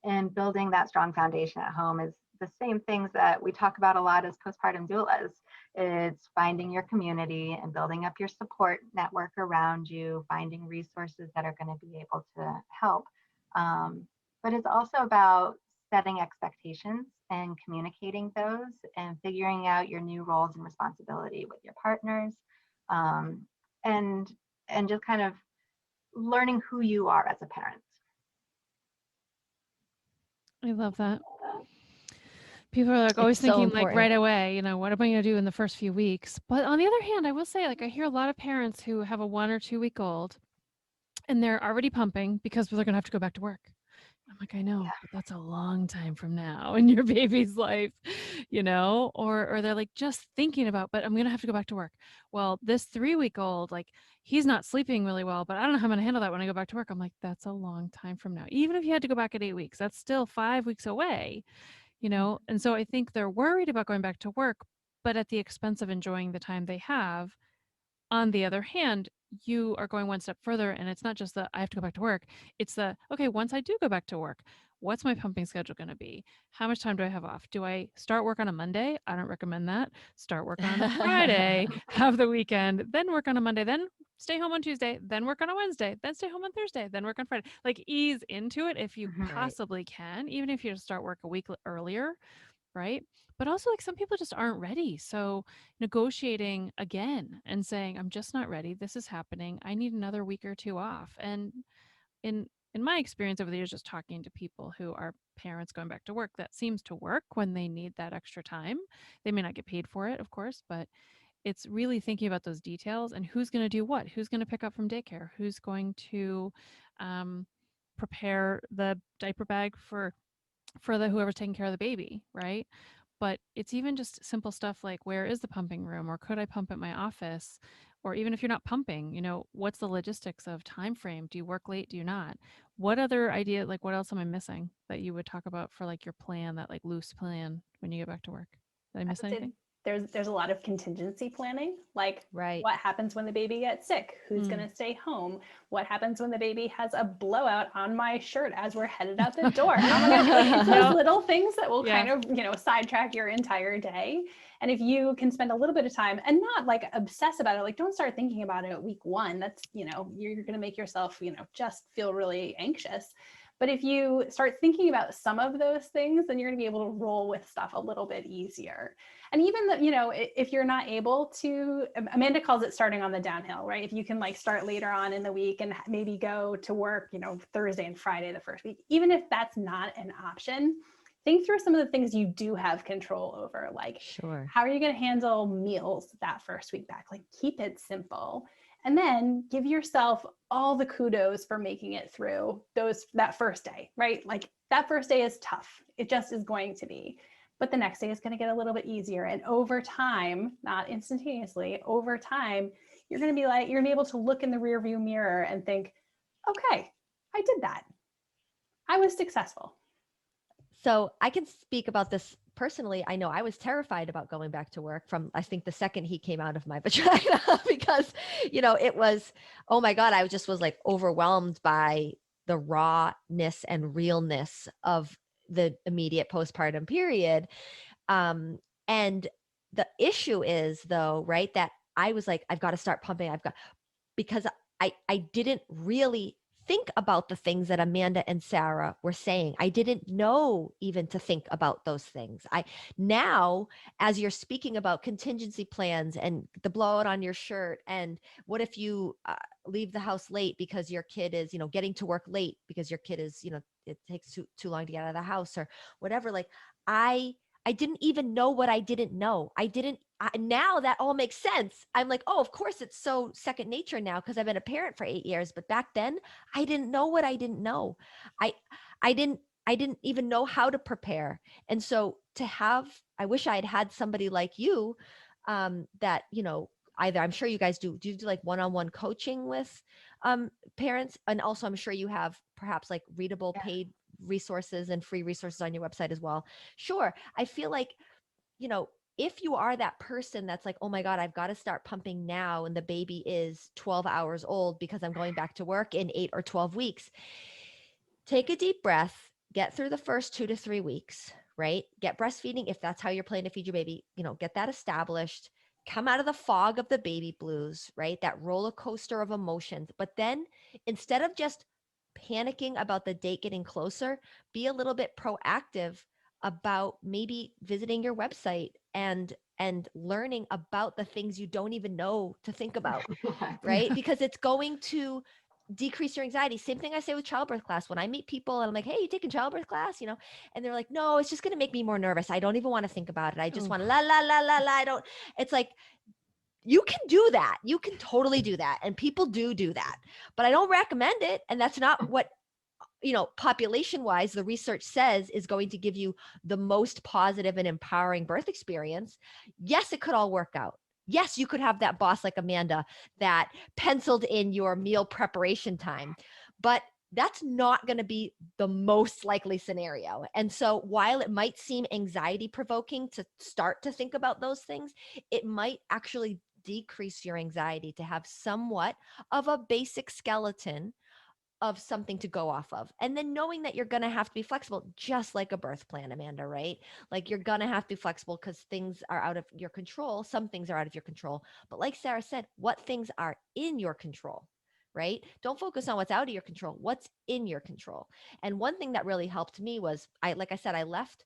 And building that strong foundation at home is the same things that we talk about a lot as postpartum doulas. It's finding your community and building up your support network around you, finding resources that are going to be able to help. But it's also about setting expectations and communicating those and figuring out your new roles and responsibility with your partners, and just kind of learning who you are as a parent. I love that. People are like always It's so thinking like right important. away, you know, what am I going to do in the first few weeks? But on the other hand, I will say, like, I hear a lot of parents who have a 1 or 2 week old and they're already pumping because they're going to have to go back to work. I'm like, I know, but that's a long time from now in your baby's life, you know, or they're like just thinking about, but I'm going to have to go back to work. Well, this 3-week-old, like, he's not sleeping really well, but I don't know how I'm going to handle that when I go back to work. I'm like, that's a long time from now. Even if you had to go back at 8 weeks, that's still 5 weeks away, you know? And so I think they're worried about going back to work, but at the expense of enjoying the time they have. On the other hand, you are going one step further, and it's not just that I have to go back to work. It's the, okay, once I do go back to work, what's my pumping schedule going to be? How much time do I have off? Do I start work on a Monday? I don't recommend that. Start work on a Friday, have the weekend, then work on a Monday, then stay home on Tuesday, then work on a Wednesday, then stay home on Thursday, then work on Friday. Like, ease into it if you Mhm. Right. possibly can, even if you just start work a week earlier, right? But also, like, some people just aren't ready. So negotiating again and saying, I'm just not ready. This is happening. I need another week or 2 off. And in in my experience over the years, just talking to people who are parents going back to work, that seems to work when they need that extra time. They may not get paid for it, of course, but it's really thinking about those details and who's going to do what, who's going to pick up from daycare, who's going to um, prepare the diaper bag for the whoever's taking care of the baby, right? But it's even just simple stuff like, where is the pumping room, or could I pump at my office? Or even if you're not pumping, you know, what's the logistics of time frame? Do you work late? Do you not? What other idea, like, what else am I missing that you would talk about for like your plan, that like loose plan when you get back to work? Did I I miss would say anything? there's a lot of contingency planning, like Right. what happens when the baby gets sick, who's going to stay home, what happens when the baby has a blowout on my shirt as we're headed out the door, how am I going to, like, it's those little things that will Yeah. kind of, you know, sidetrack your entire day. And if you can spend a little bit of time and not like obsess about it, like don't start thinking about it at week 1, that's, you know, you're going to make yourself, you know, just feel really anxious. But if you start thinking about some of those things, then you're going to be able to roll with stuff a little bit easier. And even that, you know, if you're not able to, Amanda calls it starting on the downhill, right? If you can like start later on in the week and maybe go to work, you know, Thursday and Friday the first week, even if that's not an option, think through some of the things you do have control over. Like, Sure. how are you going to handle meals that first week back? Like, keep it simple. And then give yourself all the kudos for making it through that first day, right? Like, that first day is tough. It just is going to be. But the next day is going to get a little bit easier. And over time, not instantaneously, over time, you're going to be like, you're going to be able to look in the rearview mirror and think, okay, I did that. I was successful. So I can speak about this personally. I know I was terrified about going back to work from, I think, the second he came out of my vagina because, you know, it was, oh my God, I just was like overwhelmed by the rawness and realness of the immediate postpartum period. And the issue is, though, right, that I was like, I've got to start pumping. Because I didn't really think about the things that Amanda and Sarah were saying. I didn't know even to think about those things. Now, as you're speaking about contingency plans and the blowout on your shirt, and what if you leave the house late because your kid is, you know, getting to work late because your kid is, you know, it takes too long to get out of the house or whatever. Like, I didn't even know what I didn't know. Now that all makes sense. I'm like, oh, of course it's so second nature now because I've been a parent for 8 years. But back then I didn't know what I didn't know. I, I didn't even know how to prepare. And so I wish I had had somebody like you, that, you know, either, I'm sure you guys do you do like one-on-one coaching with parents? And also I'm sure you have perhaps like readable paid resources and free resources on your website as well. Sure. I feel like, if you are that person that's like, oh my God, I've got to start pumping now, and the baby is 12 hours old because I'm going back to work in 8 or 12 weeks, take a deep breath, get through the first 2 to 3 weeks, right? Get breastfeeding if that's how you're planning to feed your baby, get that established. Come out of the fog of the baby blues, right? That roller coaster of emotions. But then instead of just panicking about the date getting closer, be a little bit proactive about maybe visiting your website and learning about the things you don't even know to think about, right? Because it's going to decrease your anxiety. Same thing I say with childbirth class. When I meet people and I'm like, hey, you taking childbirth class? And they're like, no, it's just going to make me more nervous. I don't even want to think about it. I just want la, la, la, la, la. It's like, you can do that. You can totally do that. And people do that, but I don't recommend it. And that's not what, population wise, the research says is going to give you the most positive and empowering birth experience. Yes, it could all work out. Yes, you could have that boss like Amanda that penciled in your meal preparation time, but that's not going to be the most likely scenario. And so while it might seem anxiety provoking to start to think about those things, it might actually decrease your anxiety to have somewhat of a basic skeleton of something to go off of. And then knowing that you're going to have to be flexible, just like a birth plan, Amanda, right? Like you're going to have to be flexible because things are out of your control. Some things are out of your control. But like Sarah said, what things are in your control, right? Don't focus on what's out of your control, what's in your control. And one thing that really helped me was, I left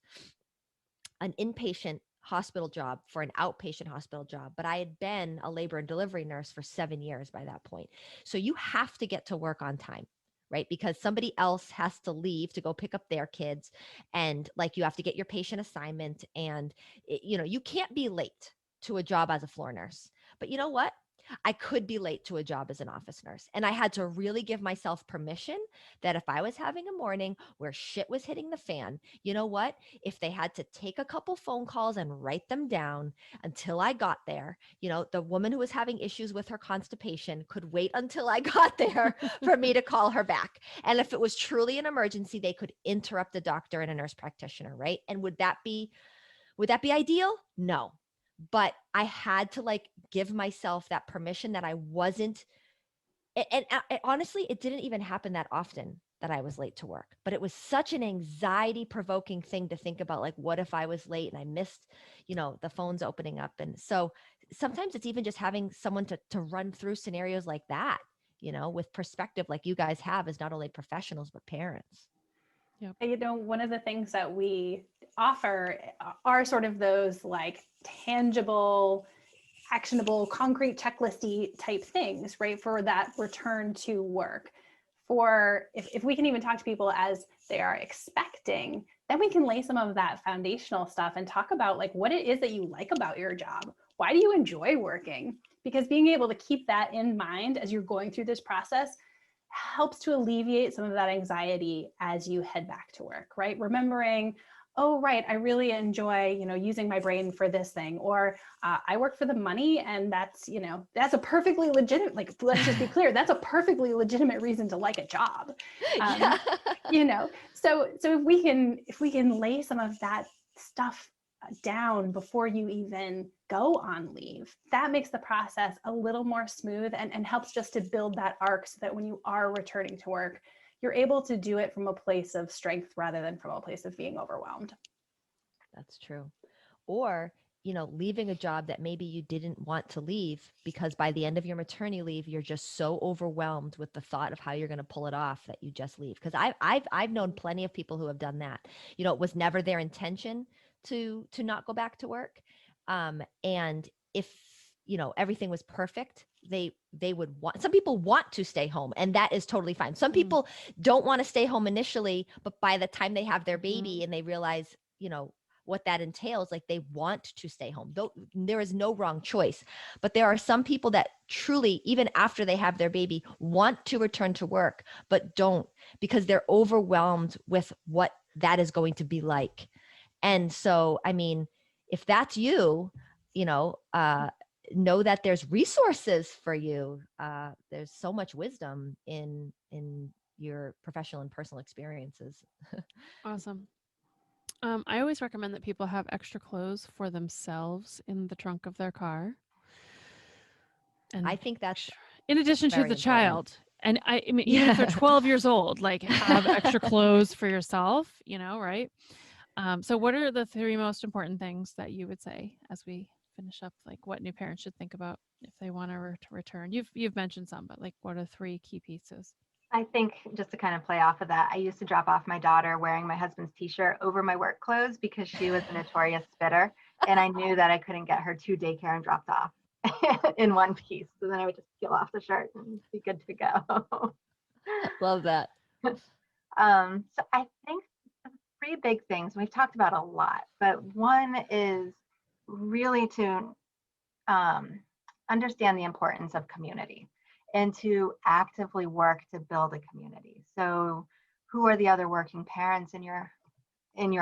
an inpatient hospital job for an outpatient hospital job, but I had been a labor and delivery nurse for 7 years by that point. So you have to get to work on time, right? Because somebody else has to leave to go pick up their kids. And like, you have to get your patient assignment, and you can't be late to a job as a floor nurse. But you know what? I could be late to a job as an office nurse. And I had to really give myself permission that if I was having a morning where shit was hitting the fan, you know what? If they had to take a couple phone calls and write them down until I got there, the woman who was having issues with her constipation could wait until I got there for me to call her back. And if it was truly an emergency, they could interrupt a doctor and a nurse practitioner, right? And would that be ideal? No. But I had to give myself that permission that I wasn't, and honestly, it didn't even happen that often that I was late to work, but it was such an anxiety provoking thing to think about. Like, what if I was late and I missed, the phones opening up? And so sometimes it's even just having someone to run through scenarios like that, with perspective like you guys have as not only professionals, but parents. One of the things that we offer are sort of those tangible, actionable, concrete checklisty type things, right? For that return to work. For if we can even talk to people as they are expecting, then we can lay some of that foundational stuff and talk about what it is that you like about your job. Why do you enjoy working? Because being able to keep that in mind as you're going through this process helps to alleviate some of that anxiety as you head back to work, right? Remembering, oh, right, I really enjoy, using my brain for this thing, or I work for the money, and that's a perfectly legitimate, let's just be clear, that's a perfectly legitimate reason to like a job. So if we can lay some of that stuff down before you even go on leave, that makes the process a little more smooth and helps just to build that arc so that when you are returning to work, you're able to do it from a place of strength rather than from a place of being overwhelmed. That's true. Or, leaving a job that maybe you didn't want to leave because by the end of your maternity leave, you're just so overwhelmed with the thought of how you're going to pull it off that you just leave. Because I've known plenty of people who have done that. It was never their intention to not go back to work. And if, everything was perfect, they would want, some people want to stay home, and that is totally fine. Some people don't want to stay home initially, but by the time they have their baby and they realize, what that entails, they want to stay home. Though there is no wrong choice, but there are some people that truly, even after they have their baby, want to return to work, but don't, because they're overwhelmed with what that is going to be like. And so, I mean, if that's you, know that there's resources for you. There's so much wisdom in your professional and personal experiences. Awesome. I always recommend that people have extra clothes for themselves in the trunk of their car. And I think that's in addition to very the important. child. And I mean, even if they're 12 years old, like have extra clothes for yourself, right? So what are the 3 most important things that you would say as we finish up, like what new parents should think about if they want to return? You've mentioned some, but like what are 3 key pieces? I think just to kind of play off of that, I used to drop off my daughter wearing my husband's t-shirt over my work clothes because she was a notorious spitter. And I knew that I couldn't get her to daycare and dropped off in one piece. So then I would just peel off the shirt and be good to go. Love that. So I think 3 big things we've talked about a lot, but one is really to understand the importance of community and to actively work to build a community. So who are the other working parents in your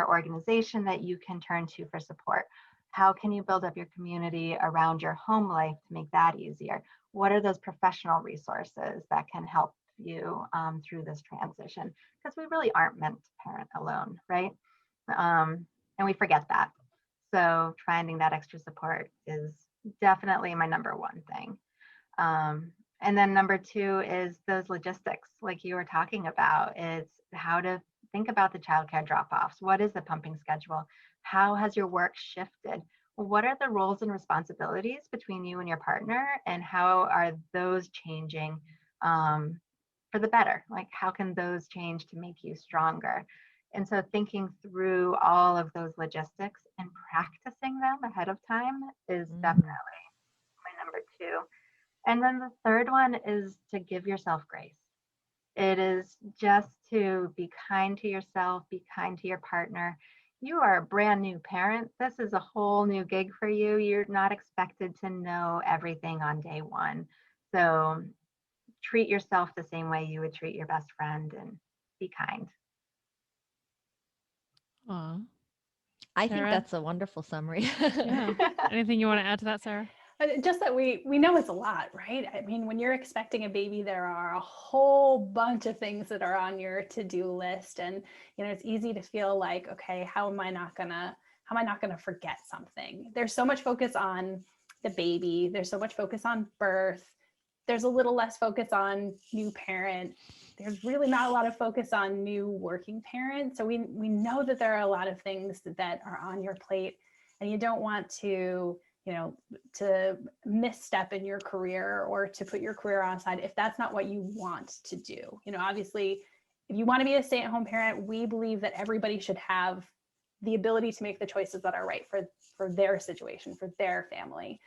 organization that you can turn to for support? How can you build up your community around your home life to make that easier? What are those professional resources that can help you through this transition? Because we really aren't meant to parent alone, right? And we forget that. So finding that extra support is definitely my number 1 thing. And then number 2 is those logistics, like you were talking about. It's how to think about the childcare drop-offs. What is the pumping schedule? How has your work shifted? What are the roles and responsibilities between you and your partner? And how are those changing for the better? Like, how can those change to make you stronger? And so thinking through all of those logistics and practicing them ahead of time is definitely my number 2. And then the third one is to give yourself grace. It is just to be kind to yourself, be kind to your partner. You are a brand new parent. This is a whole new gig for you. You're not expected to know everything on day 1. So treat yourself the same way you would treat your best friend and be kind. Aw. I think Sarah? that's a wonderful summary. Yeah. Anything you want to add to that, Sarah? Just that we know it's a lot, right? I mean, when you're expecting a baby, there are a whole bunch of things that are on your to-do list, and it's easy to feel like, okay, how am I not gonna forget something? There's so much focus on the baby. There's so much focus on birth. There's a little less focus on new parent. There's really not a lot of focus on new working parent. So we know that there are a lot of things that are on your plate, and you don't want to to misstep in your career or to put your career on the side if that's not what you want to do. Obviously, if you want to be a stay-at-home parent, we believe that everybody should have the ability to make the choices that are right for their situation, for their family.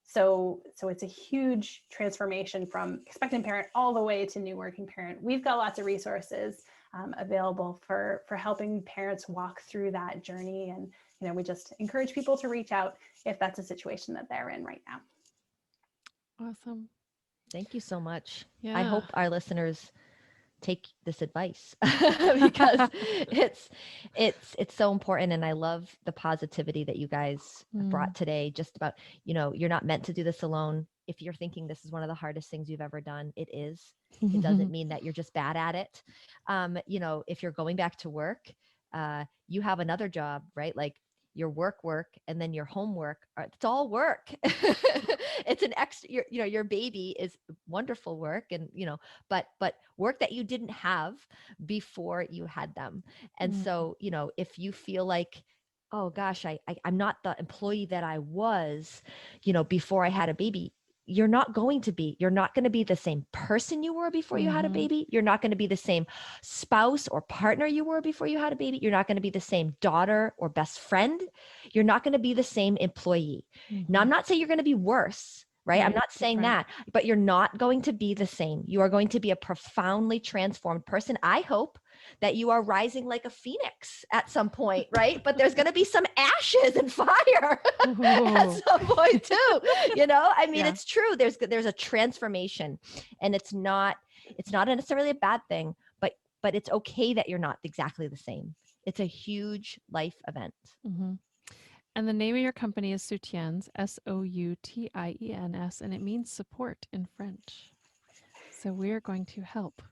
So it's a huge transformation from expectant parent all the way to new working parent. We've got lots of resources available for helping parents walk through that journey. And we just encourage people to reach out if that's a situation that they're in right now. Awesome. Thank you so much. Yeah. I hope our listeners take this advice because it's so important. And I love the positivity that you guys brought today, just about, you're not meant to do this alone. If you're thinking this is one of the hardest things you've ever done, it is. It doesn't mean that you're just bad at it. If you're going back to work, you have another job, right? Like your work, and then your homework, it's all work. It's an extra, your baby is wonderful work, and, but work that you didn't have before you had them. And so, if you feel like, oh gosh, I'm not the employee that I was, before I had a baby, you're not going to be the same person you were before you had a baby. You're not going to be the same spouse or partner you were before you had a baby. You're not going to be the same daughter or best friend. You're not going to be the same employee. Now, I'm not saying you're going to be worse, right? I'm not saying that, but you're not going to be the same. You are going to be a profoundly transformed person. I hope that you are rising like a phoenix at some point, right? But there's going to be some ashes and fire at some point too. I mean, it's true. There's a transformation, and it's not necessarily a bad thing, but it's okay that you're not exactly the same. It's a huge life event. And the name of your company is Soutiens, Soutiens, and it means support in French. So we're going to help.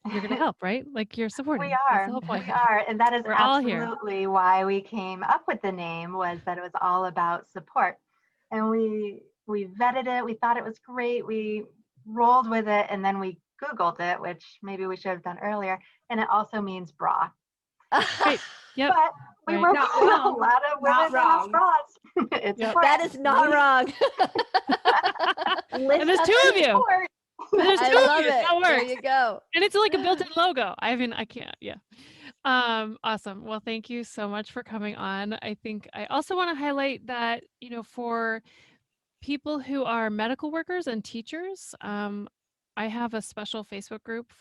You're going to help, right? Like you're supporting. We That's are, the whole point. we are. And that is We're all here. absolutely why we came up with the name, was that it was all about support. And we vetted it. We thought it was great. We rolled with it, and then we Googled it, which maybe we should have done earlier. And it also means bra. Right. Yep. But we Right. work Not with a wrong. lot of Not women that have wrong. bras. It's Yep. important. That is not wrong. And there's two of you. Support. There's I two of love you. it. That There works. you go. And it's like a built-in logo. I mean, I can't. Yeah. Awesome. Well, thank you so much for coming on. I think I also want to highlight that, for people who are medical workers and teachers, I have a special Facebook group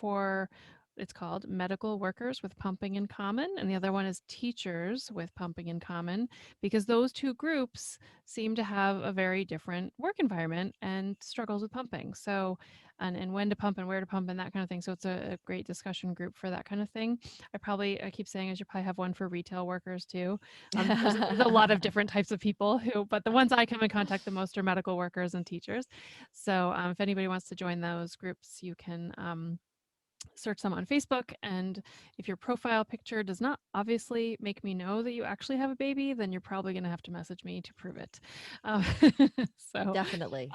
it's called Medical Workers with Pumping in Common, and the other one is Teachers with Pumping in Common, because those two groups seem to have a very different work environment and struggles with pumping. So, and when to pump and where to pump and that kind of thing. So it's a great discussion group for that kind of thing. I keep saying I should probably have one for retail workers too. There's a lot of different types of people but the ones I come in contact the most are medical workers and teachers. So if anybody wants to join those groups, you can search them on Facebook. And if your profile picture does not obviously make me know that you actually have a baby, then you're probably going to have to message me to prove it. So Definitely.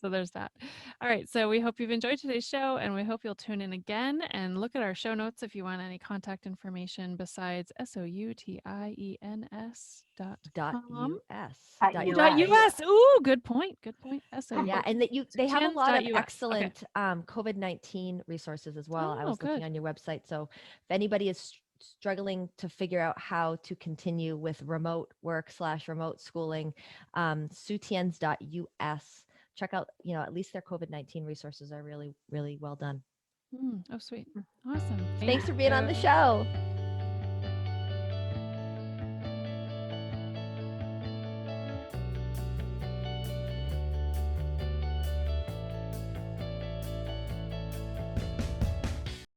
so there's that. All right. So we hope you've enjoyed today's show, and we hope you'll tune in again and look at our show notes if you want any contact information besides soutiens.com. .us. .us. Ooh, good point. Good point. Yeah, and they have a lot of Soutiens.us. excellent COVID-19 resources as well. I Oh, was good. looking on your website. So if anybody is struggling to figure out how to continue with remote work / remote schooling, soutiens.us. Check out, at least their COVID-19 resources are really, really well done. Oh, sweet. Awesome. Thanks for being on the show.